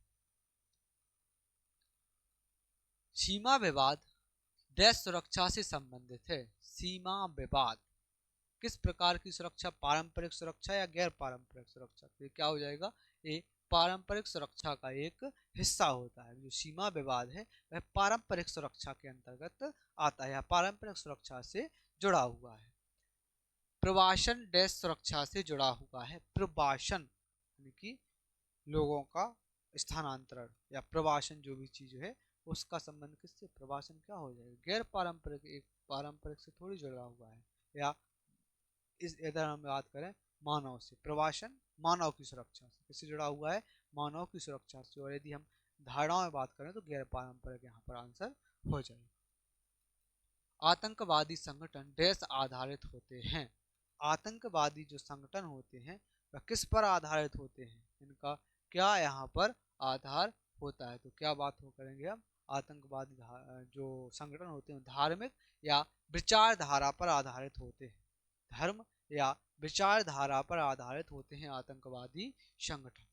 सीमा विवाद देश सुरक्षा से संबंधित है। सीमा विवाद किस प्रकार की सुरक्षा, पारंपरिक सुरक्षा या गैर पारंपरिक सुरक्षा, तो ये क्या हो जाएगा, ये पारंपरिक सुरक्षा का एक हिस्सा होता है। जो सीमा विवाद है वह पारंपरिक सुरक्षा के अंतर्गत आता है या पारंपरिक सुरक्षा से जुड़ा हुआ है। प्रवासन देश सुरक्षा से जुड़ा हुआ है। प्रवासन यानी कि लोगों का स्थानांतरण या प्रवासन जो भी चीज है उसका संबंध किससे, प्रवासन क्या हो जाएगा, गैर पारंपरिक, एक पारंपरिक से थोड़ी जुड़ा हुआ है। या इस इधर हम बात करें मानव से, प्रवासन मानव की सुरक्षा से किससे जुड़ा हुआ है, मानव की सुरक्षा से। और यदि हम धारणाओं में बात करें तो गैर पारंपरिक यहाँ पर आंसर हो जाएगा। आतंकवादी संगठन देश आधारित होते हैं। आतंकवादी जो संगठन होते हैं वह किस पर आधारित होते हैं, इनका क्या यहाँ पर आधार होता है, तो क्या बात हो करेंगे हम, आतंकवादी जो संगठन होते हैं धार्मिक या विचारधारा पर आधारित होते हैं, धर्म या विचारधारा पर आधारित होते हैं आतंकवादी संगठन।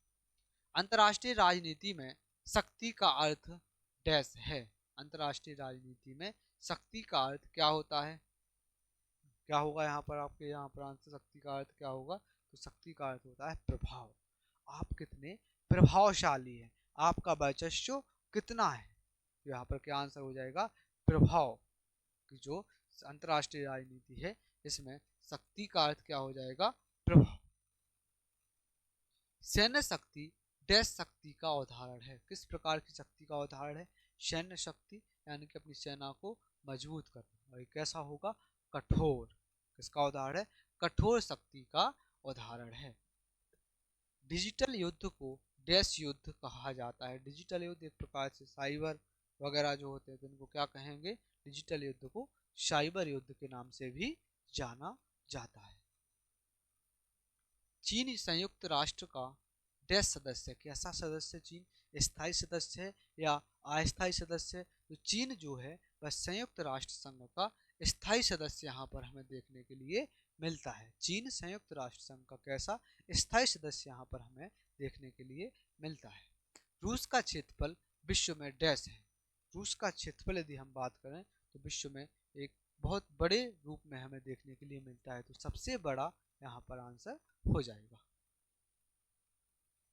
अंतर्राष्ट्रीय राजनीति में शक्ति का अर्थ डैश है। अंतर्राष्ट्रीय राजनीति में शक्ति का अर्थ क्या होता है, क्या होगा यहाँ पर आपके, यहाँ पर आंसर शक्ति का अर्थ क्या होगा, तो शक्ति का अर्थ होता है प्रभाव। आप कितने प्रभावशाली हैं, आपका वर्चस्व कितना है, तो यहाँ पर क्या आंसर हो जाएगा, प्रभाव। की जो अंतर्राष्ट्रीय राजनीति है इसमें शक्ति का अर्थ क्या हो जाएगा, प्रभाव। सैन्य शक्ति डैश शक्ति का उदाहरण है। किस प्रकार की शक्ति का उदाहरण है, सैन्य शक्ति यानी कि अपनी सेना को मजबूत करना, और ये कैसा होगा, कठोर। किसका उदाहरण है, कठोर शक्ति का उदाहरण है। डिजिटल युद्ध को डैश युद्ध कहा जाता है। डिजिटल युद्ध एक प्रकार से साइबर वगैरह जो होते हैं तो इनको क्या कहेंगे, डिजिटल युद्ध को साइबर युद्ध के नाम से भी जाना जाता है। चीन संयुक्त राष्ट्र का डैश सदस्य है। कैसा सदस्य चीन, स्थायी सदस्य है या अस्थायी सदस्य है, तो चीन जो है वह संयुक्त राष्ट्र संघ का स्थायी सदस्य यहाँ पर हमें देखने के लिए मिलता है। चीन संयुक्त राष्ट्र संघ का कैसा स्थायी सदस्य यहाँ पर हमें देखने के लिए मिलता है। रूस का क्षेत्रफल विश्व में डैश है। रूस का क्षेत्रफल यदि हम बात करें तो विश्व में एक बहुत बड़े रूप में हमें देखने के लिए मिलता है, तो सबसे बड़ा यहाँ पर आंसर हो जाएगा।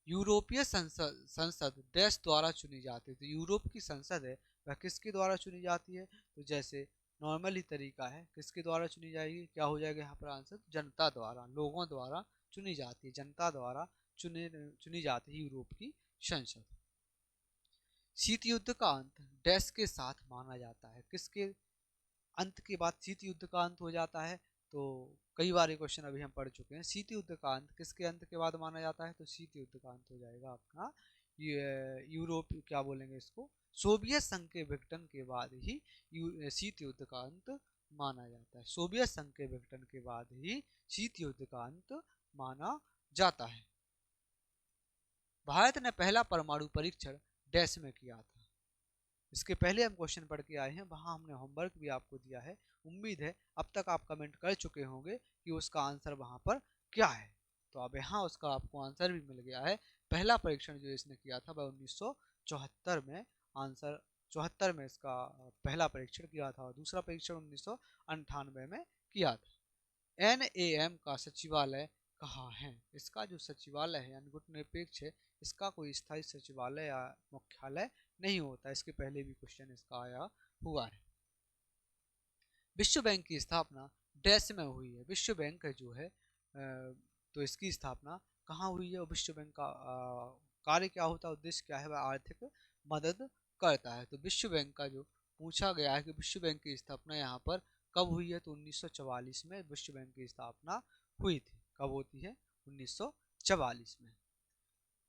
यूरोपीय संसद देश द्वारा चुनी जाती है। तो यूरोप की संसद है वह किसके द्वारा चुनी जाती है, तो जैसे नॉर्मल ही तरीका है, किसके द्वारा चुनी जाएगी, क्या हो जाएगा यहाँ पर आंसर, जनता द्वारा, लोगों द्वारा चुनी जाती है, जनता द्वारा चुनी जाती है यूरोप की संसद। शीत युद्ध का अंत डैश के साथ माना जाता है। किसके अंत के बाद शीत युद्ध का अंत हो जाता है, तो कई बार ये क्वेश्चन अभी हम पढ़ चुके हैं। शीत युद्ध का अंत किसके अंत के बाद माना जाता है? तो शीत युद्ध का अंत हो जाएगा आपका यूरोप, क्या बोलेंगे इसको, सोवियत संघ के विघटन के बाद ही शीत युद्ध का अंत माना जाता है। सोवियत संघ के विघटन के बाद ही शीत युद्ध का अंत माना जाता है। भारत ने पहला परमाणु परीक्षण डैश में किया था। इसके पहले हम क्वेश्चन पढ़ के आए हैं, वहां हमने होमवर्क भी आपको दिया है। उम्मीद है अब तक आप कमेंट कर चुके होंगे कि उसका आंसर वहां पर क्या है। तो अब यहाँ उसका आपको आंसर भी मिल गया है। पहला परीक्षण जो इसने किया था वह 1974 में, आंसर 74 में इसका पहला परीक्षण किया था, और दूसरा परीक्षण 1998 में किया था। NAM का सचिवालय कहाँ है? इसका जो सचिवालय है यानी गुटनिरपेक्ष है, इसका कोई स्थायी सचिवालय या मुख्यालय नहीं होता। इसके पहले भी क्वेश्चन इसका आया हुआ है। विश्व बैंक की स्थापना डैश में हुई है। विश्व बैंक जो है तो इसकी स्थापना कहाँ हुई है? विश्व बैंक का कार्य क्या होता है, उद्देश्य क्या है? वह आर्थिक मदद करता है। तो विश्व बैंक का जो पूछा गया है कि विश्व बैंक की स्थापना यहाँ पर कब हुई है, तो 1944 में विश्व बैंक की स्थापना हुई थी। कब होती है? 1944 में।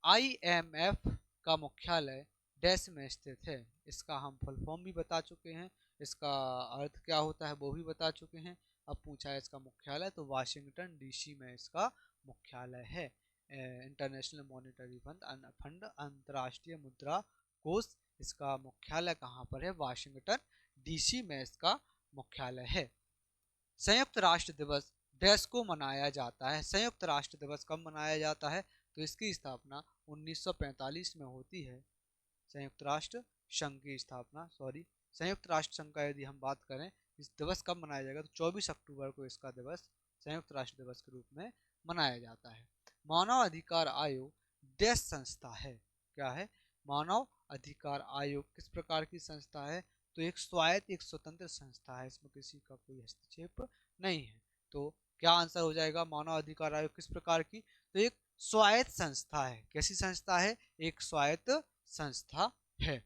IMF का मुख्यालय डैश में स्थित है। इसका हम फुल फॉर्म भी बता चुके हैं, इसका अर्थ क्या होता है वो भी बता चुके हैं। अब पूछा है इसका मुख्यालय, तो वाशिंगटन DC में इसका मुख्यालय है। इंटरनेशनल मॉनेटरी फंड अंतर्राष्ट्रीय मुद्रा कोष, इसका मुख्यालय कहाँ पर है? वाशिंगटन DC में इसका मुख्यालय है। संयुक्त राष्ट्र दिवस डैश को मनाया जाता है। संयुक्त राष्ट्र दिवस कब मनाया जाता है? तो इसकी स्थापना 1945 में होती है। संयुक्त राष्ट्र संघ की स्थापना, संयुक्त राष्ट्र संघ का यदि हम बात करें, इस दिवस कब मनाया जाएगा? तो 24 अक्टूबर को इसका दिवस संयुक्त राष्ट्र दिवस के रूप में मनाया जाता है। मानव अधिकार आयोग डैश संस्था है। क्या है? मानव अधिकार आयोग किस प्रकार की संस्था है? तो एक स्वायत्त, एक स्वतंत्र संस्था है, इसमें किसी का कोई हस्तक्षेप नहीं है। तो क्या आंसर हो जाएगा? मानव अधिकार आयोग किस प्रकार की? तो एक स्वायत्त संस्था है। कैसी संस्था है? एक स्वायत्त संस्था है।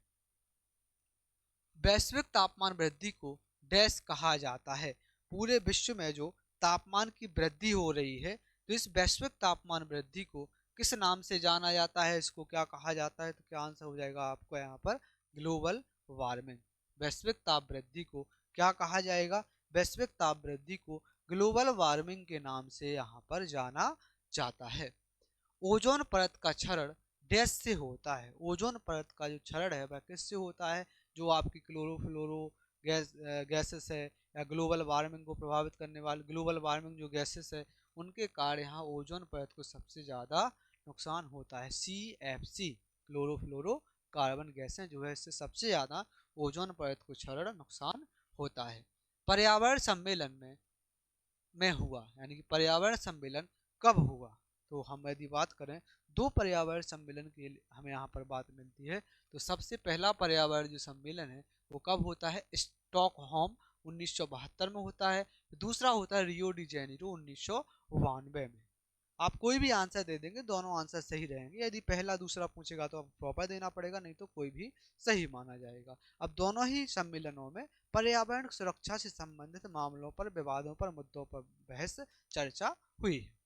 वैश्विक तापमान वृद्धि को डैश कहा जाता है। पूरे विश्व में जो तापमान की वृद्धि हो रही है, तो इस वैश्विक तापमान वृद्धि को किस नाम से जाना जाता है? इसको क्या कहा जाता है? तो क्या आंसर हो जाएगा आपको यहाँ पर? Global warming. वैश्विक ताप वृद्धि को क्या कहा जाएगा? वैश्विक ताप वृद्धि को ग्लोबल वार्मिंग के नाम से यहाँ पर जाना जाता है। ओजोन परत का क्षरण डैश से होता है। ओजोन परत का जो क्षरण है वह किससे होता है? जो आपकी क्लोरोफ्लोरो गैसेस है, या ग्लोबल वार्मिंग को प्रभावित करने वाले ग्लोबल वार्मिंग जो गैसेस है, उनके कारण यहाँ ओजोन परत को सबसे ज़्यादा नुकसान होता है। CFC क्लोरोफ्लोरो कार्बन गैसें जो है, इससे सबसे ज़्यादा ओजोन परत को क्षरण नुकसान होता है। पर्यावरण सम्मेलन में हुआ, यानी कि पर्यावरण सम्मेलन कब हुआ? तो हम यदि बात करें, दो पर्यावरण सम्मेलन की हमें यहाँ पर बात मिलती है। तो सबसे पहला पर्यावरण जो सम्मेलन है वो कब होता है? स्टॉकहोम 1972 में होता है। दूसरा होता है रियो डी जेनेरो 1992 में। आप कोई भी आंसर दे देंगे, दोनों आंसर सही रहेंगे। यदि पहला दूसरा पूछेगा तो आपको प्रॉपर देना पड़ेगा, नहीं तो कोई भी सही माना जाएगा। अब दोनों ही सम्मेलनों में पर्यावरण सुरक्षा से संबंधित मामलों पर, विवादों पर, मुद्दों पर बहस चर्चा हुई है।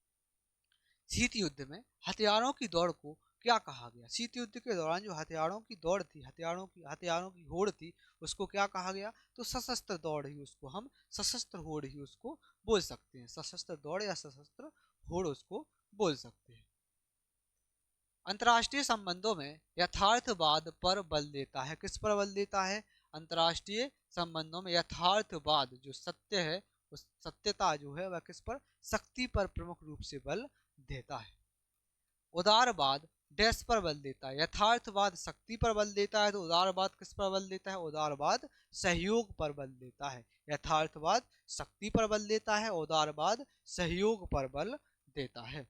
शीत युद्ध में हथियारों की दौड़ को क्या कहा गया? शीत युद्ध के दौरान जो हथियारों की दौड़ थी, हथियारों की होड़ थी, उसको क्या कहा गया? तो सशस्त्र दौड़ ही उसको हम सशस्त्र होड़ ही उसको बोल सकते हैं। सशस्त्र दौड़ या सशस्त्र होड़ उसको बोल सकते हैं। अंतर्राष्ट्रीय संबंधों में यथार्थवाद पर बल देता है। किस पर बल देता है? अंतर्राष्ट्रीय संबंधों में यथार्थवाद जो सत्य है, उस सत्यता जो है वह किस पर? शक्ति पर प्रमुख रूप से बल देता है। उदारवाद डैश पर बल देता है। यथार्थवाद शक्ति पर बल देता है, तो उदारवाद किस पर बल देता है? उदारवाद सहयोग पर बल देता है। यथार्थवाद शक्ति पर बल देता है, उदारवाद सहयोग पर बल देता है।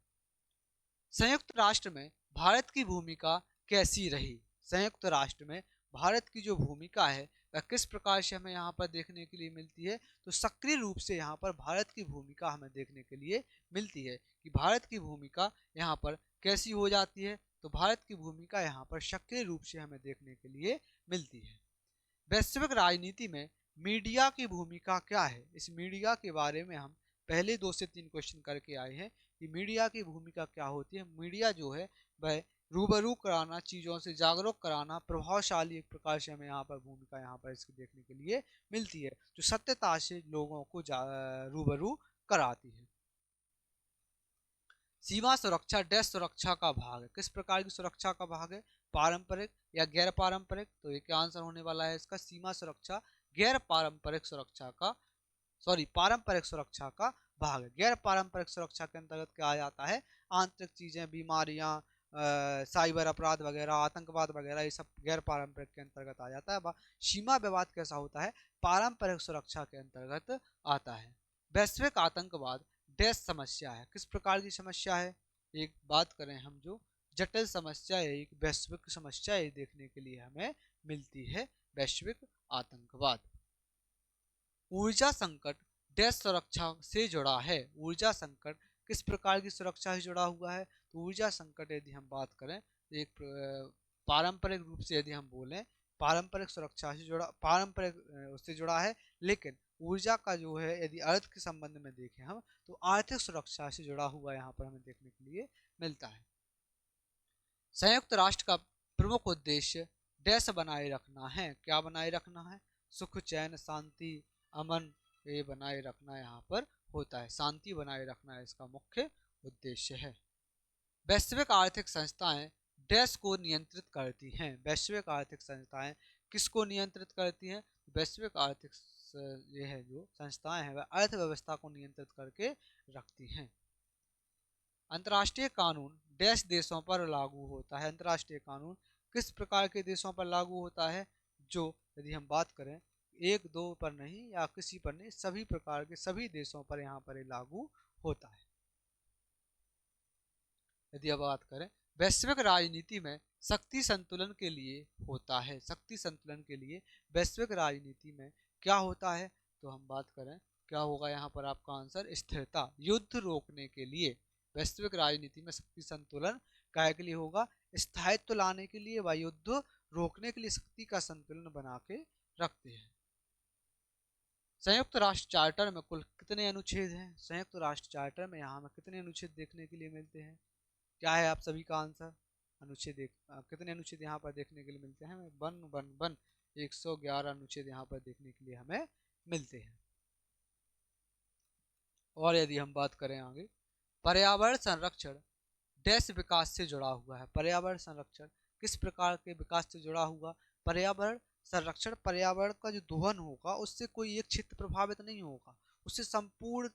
संयुक्त राष्ट्र में भारत की भूमिका कैसी रही? संयुक्त राष्ट्र में भारत की जो भूमिका है वह किस प्रकार से हमें यहाँ पर देखने के लिए मिलती है? तो सक्रिय रूप से यहाँ पर भारत की भूमिका हमें देखने के लिए मिलती है कि भारत की भूमिका यहाँ पर कैसी हो जाती है। तो भारत की भूमिका यहाँ पर सक्रिय रूप से हमें देखने के लिए मिलती है। वैश्विक राजनीति में मीडिया की भूमिका क्या है? इस मीडिया के बारे में हम पहले 2 से 3 क्वेश्चन करके आए हैं कि मीडिया की भूमिका क्या होती है। मीडिया जो है वह रूबरू कराना, चीज़ों से जागरूक कराना, प्रभावशाली एक प्रकार से हमें यहाँ पर भूमिका यहाँ पर इसकी देखने के लिए मिलती है, जो सत्यता से लोगों को रूबरू कराती है। सीमा सुरक्षा डैश सुरक्षा का भाग है। किस प्रकार की सुरक्षा का भाग है? पारंपरिक या गैर पारंपरिक? तो ये क्या आंसर होने वाला है इसका? सीमा सुरक्षा गैर पारंपरिक सुरक्षा का, सॉरी, पारंपरिक सुरक्षा का भाग है। गैर पारंपरिक सुरक्षा के अंतर्गत क्या आ जाता है? आंतरिक चीजें, बीमारियां, साइबर अपराध वगैरह, आतंकवाद वगैरह, ये सब गैर पारंपरिक के अंतर्गत आ जाता है। सीमा विवाद कैसा होता है? पारंपरिक सुरक्षा के अंतर्गत आता है। वैश्विक आतंकवाद डैश समस्या है। किस प्रकार की समस्या है? एक बात करें हम, जो जटिल समस्या है, एक वैश्विक समस्या है, देखने के लिए हमें मिलती है वैश्विक आतंकवाद। ऊर्जा संकट डैश सुरक्षा से जुड़ा है। ऊर्जा संकट किस प्रकार की सुरक्षा से जुड़ा हुआ है? तो ऊर्जा संकट यदि हम बात करें, एक पारंपरिक रूप से यदि हम बोलें, पारंपरिक सुरक्षा से जुड़ा, पारंपरिक उससे जुड़ा है, लेकिन ऊर्जा का जो है यदि अर्थ के संबंध में देखें हम, तो आर्थिक सुरक्षा से जुड़ा हुआ यहाँ पर हमें देखने के लिए मिलता है। संयुक्त राष्ट्र का प्रमुख उद्देश्य डैश बनाए रखना है। क्या बनाए रखना है? सुख, चैन, शांति, अमन, ये बनाए रखना यहाँ पर होता है। शांति बनाए रखना इसका मुख्य उद्देश्य है। वैश्विक आर्थिक संस्थाएं डैश को नियंत्रित करती हैं। वैश्विक आर्थिक संस्थाएं किसको नियंत्रित करती हैं? वैश्विक आर्थिक ये है जो संस्थाएं हैं वह अर्थव्यवस्था को नियंत्रित करके रखती हैं। अंतर्राष्ट्रीय कानून डैश देशों पर लागू होता है। अंतर्राष्ट्रीय कानून किस प्रकार के देशों पर लागू होता है? जो यदि हम बात करें, एक दो पर नहीं या किसी पर नहीं, सभी प्रकार के सभी देशों पर यहाँ पर लागू होता है। यदि अब बात करें, वैश्विक राजनीति में शक्ति संतुलन के लिए होता है। शक्ति संतुलन के लिए वैश्विक राजनीति में क्या होता है? तो हम बात करें, क्या होगा यहाँ पर आपका आंसर? स्थिरता। युद्ध रोकने के लिए वैश्विक राजनीति में शक्ति संतुलन काय के लिए होगा? स्थायित्व लाने के लिए, व युद्ध रोकने के लिए शक्ति का संतुलन बना के रखते हैं। संयुक्त राष्ट्र चार्टर में कुल कितने अनुच्छेद हैं? संयुक्त राष्ट्र चार्टर में यहाँ हमें कितने अनुच्छेद देखने के लिए मिलते हैं? क्या है आप सभी का आंसर? अनुच्छेद कितने अनुच्छेद यहाँ पर देखने के लिए मिलते हैं? हमें 111 अनुच्छेद यहाँ पर देखने के लिए हमें मिलते हैं। और यदि हम बात करें आगे, पर्यावरण संरक्षण डैश विकास से जुड़ा हुआ है। पर्यावरण संरक्षण किस प्रकार के विकास से जुड़ा हुआ? पर्यावरण संरक्षण, पर्यावरण का जो दोहन होगा उससे कोई एक क्षेत्र प्रभावित नहीं होगा, उससे संपूर्ण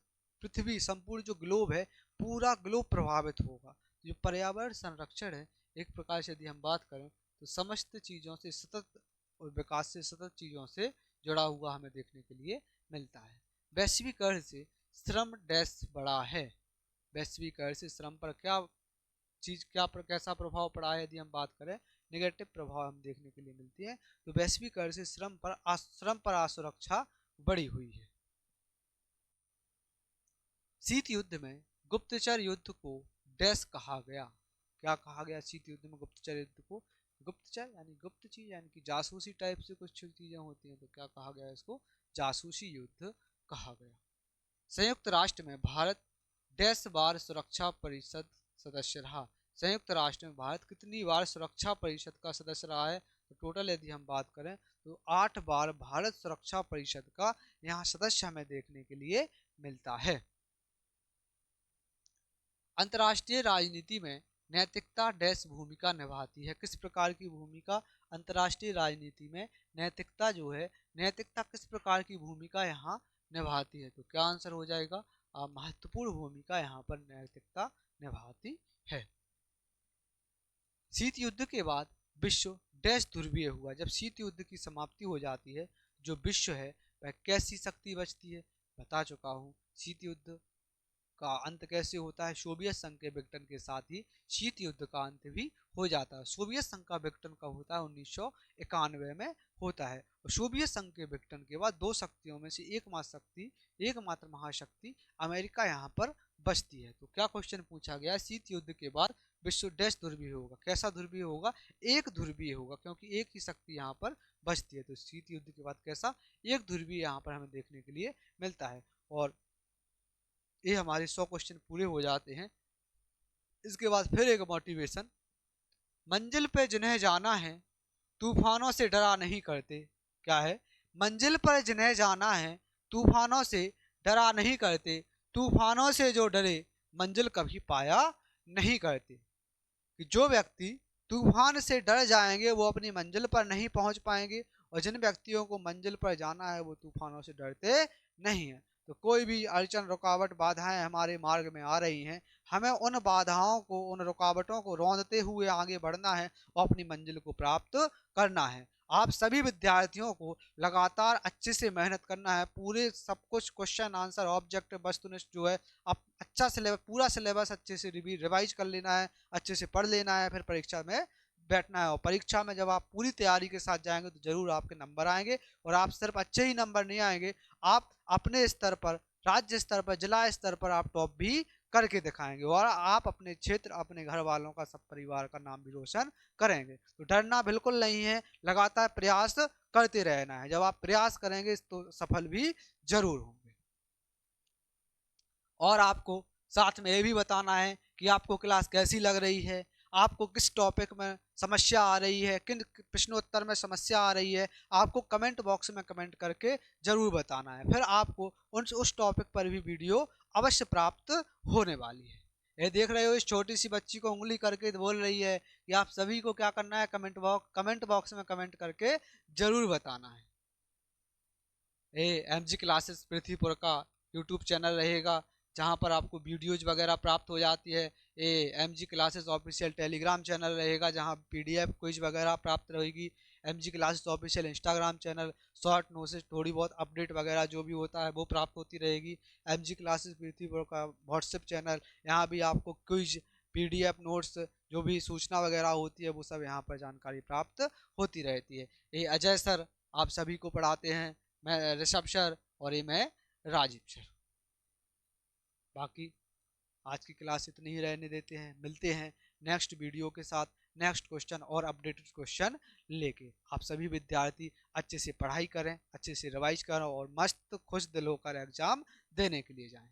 पृथ्वी, संपूर्ण जो ग्लोब है, पूरा ग्लोब प्रभावित होगा। जो पर्यावरण संरक्षण है, एक प्रकार से यदि हम बात करें तो समस्त चीज़ों से सतत और विकास से सतत चीज़ों से जुड़ा हुआ हमें देखने के लिए मिलता है। वैश्वीकरण से श्रम डैश बढ़ा है। वैश्वीकरण से श्रम पर क्या चीज, कैसा प्रभाव पड़ा है? यदि हम बात करें, नेगेटिव प्रभाव हम देखने के लिए मिलती है। तो वैश्वीकरण से श्रम पर असुरक्षा बढ़ी हुई है। शीत युद्ध में गुप्तचर युद्ध को डैश कहा गया। क्या कहा गया शीत युद्ध में गुप्तचर युद्ध को? गुप्तचर यानी गुप्त चीज, यानी कि जासूसी टाइप से कुछ चीजें होती हैं, तो क्या कहा गया इसको? जासूसी युद्ध कहा गया। संयुक्त राष्ट्र में भारत डैश बार सुरक्षा परिषद सदस्य रहा। संयुक्त राष्ट्र में भारत कितनी बार सुरक्षा परिषद का सदस्य रहा है? तो टोटल यदि हम बात करें तो 8 बार भारत सुरक्षा परिषद का यहाँ सदस्य हमें देखने के लिए मिलता है। अंतर्राष्ट्रीय राजनीति में नैतिकता डैश भूमिका निभाती है। किस प्रकार की भूमिका? अंतर्राष्ट्रीय राजनीति में नैतिकता जो है, नैतिकता किस प्रकार की भूमिका यहाँ निभाती है? तो क्या आंसर हो जाएगा? महत्वपूर्ण भूमिका यहाँ पर नैतिकता निभाती है। शीत युद्ध के बाद विश्व डैश ध्रुवीय हुआ। जब शीत युद्ध की समाप्ति हो जाती है, जो विश्व है वह कैसी शक्ति बचती है? बता चुका हूँ। शीत युद्ध का अंत कैसे होता है? सोवियत संघ के विघटन के साथ ही शीत युद्ध का अंत भी हो जाता है। सोवियत संघ का विघटन कब होता है? 1991 में होता है। और सोवियत संघ के विघटन के बाद दो शक्तियों में से एकमात्र महाशक्ति अमेरिका यहाँ पर बचती है। तो क्या क्वेश्चन पूछा गया? शीत युद्ध के बाद विश्व डैश ध्रुवीय होगा। कैसा ध्रुवीय होगा? एक ध्रुवीय होगा, क्योंकि एक ही शक्ति यहाँ पर बचती है। तो शीत युद्ध के बाद कैसा? एक ध्रुवीय यहाँ पर हमें देखने के लिए मिलता है। और ये हमारे 100 क्वेश्चन पूरे हो जाते हैं। इसके बाद फिर एक मोटिवेशन, मंजिल पे जिन्हें जाना है तूफानों से डरा नहीं करते। क्या है? मंजिल पर जिन्हें जाना है तूफानों से डरा नहीं करते, तूफानों से जो डरे मंजिल कभी पाया नहीं करते। कि जो व्यक्ति तूफान से डर जाएंगे वो अपनी मंजिल पर नहीं पहुंच पाएंगे, और जिन व्यक्तियों को मंजिल पर जाना है वो तूफानों से डरते नहीं है। तो कोई भी अड़चन, रुकावट, बाधाएं हमारे मार्ग में आ रही हैं, हमें उन बाधाओं को, उन रुकावटों को रौंदते हुए आगे बढ़ना है और अपनी मंजिल को प्राप्त करना है। आप सभी विद्यार्थियों को लगातार अच्छे से मेहनत करना है, पूरे सब कुछ क्वेश्चन आंसर ऑब्जेक्टिव वस्तुनिष्ठ जो है आप अच्छा सिलेबस, पूरा सिलेबस अच्छे से रिवाइज कर लेना है, अच्छे से पढ़ लेना है, फिर परीक्षा में बैठना है। और परीक्षा में जब आप पूरी तैयारी के साथ जाएंगे तो जरूर आपके नंबर आएंगे, और आप सिर्फ अच्छे ही नंबर नहीं आएंगे, आप अपने स्तर पर, राज्य स्तर पर, जिला स्तर पर आप टॉप भी करके दिखाएंगे, और आप अपने क्षेत्र, अपने घर वालों का, सब परिवार का नाम भी रोशन करेंगे। तो डरना बिल्कुल नहीं है, लगातार प्रयास करते रहना है। जब आप प्रयास करेंगे तो सफल भी जरूर होंगे। और आपको साथ में ये भी बताना है कि आपको क्लास कैसी लग रही है, आपको किस टॉपिक में समस्या आ रही है, किन प्रश्नोत्तर में समस्या आ रही है, आपको कमेंट बॉक्स में कमेंट करके जरूर बताना है। फिर आपको उस टॉपिक पर भी वीडियो अवश्य प्राप्त होने वाली है। ये देख रहे हो, इस छोटी सी बच्ची को उंगली करके बोल रही है कि आप सभी को क्या करना है, कमेंट बॉक्स में कमेंट करके जरूर बताना है। ये MG क्लासेस पृथ्वीपुर का यूट्यूब चैनल रहेगा, जहाँ पर आपको वीडियोज वगैरह प्राप्त हो जाती है। ये MG classes official Telegram channel रहेगा, जहाँ PDF क्विज वगैरह प्राप्त रहेगी। MG classes official Instagram channel, short notes, थोड़ी बहुत अपडेट वगैरह जो भी होता है वो प्राप्त होती रहेगी। MG क्लासेस पृथ्वीपुर का व्हाट्सएप चैनल, यहाँ भी आपको क्विज, PDF नोट्स, जो भी सूचना वगैरह होती है वो सब यहाँ पर जानकारी प्राप्त होती रहती है। ये अजय सर आप सभी को पढ़ाते हैं, मैं ऋषभ सर, और ये मैं राजीव सर। बाकी आज की क्लास इतनी ही रहने देते हैं, मिलते हैं नेक्स्ट वीडियो के साथ, नेक्स्ट क्वेश्चन और अपडेटेड क्वेश्चन लेके। आप सभी विद्यार्थी अच्छे से पढ़ाई करें, अच्छे से रिवाइज करें, और मस्त खुश दिल होकर एग्जाम देने के लिए जाएं।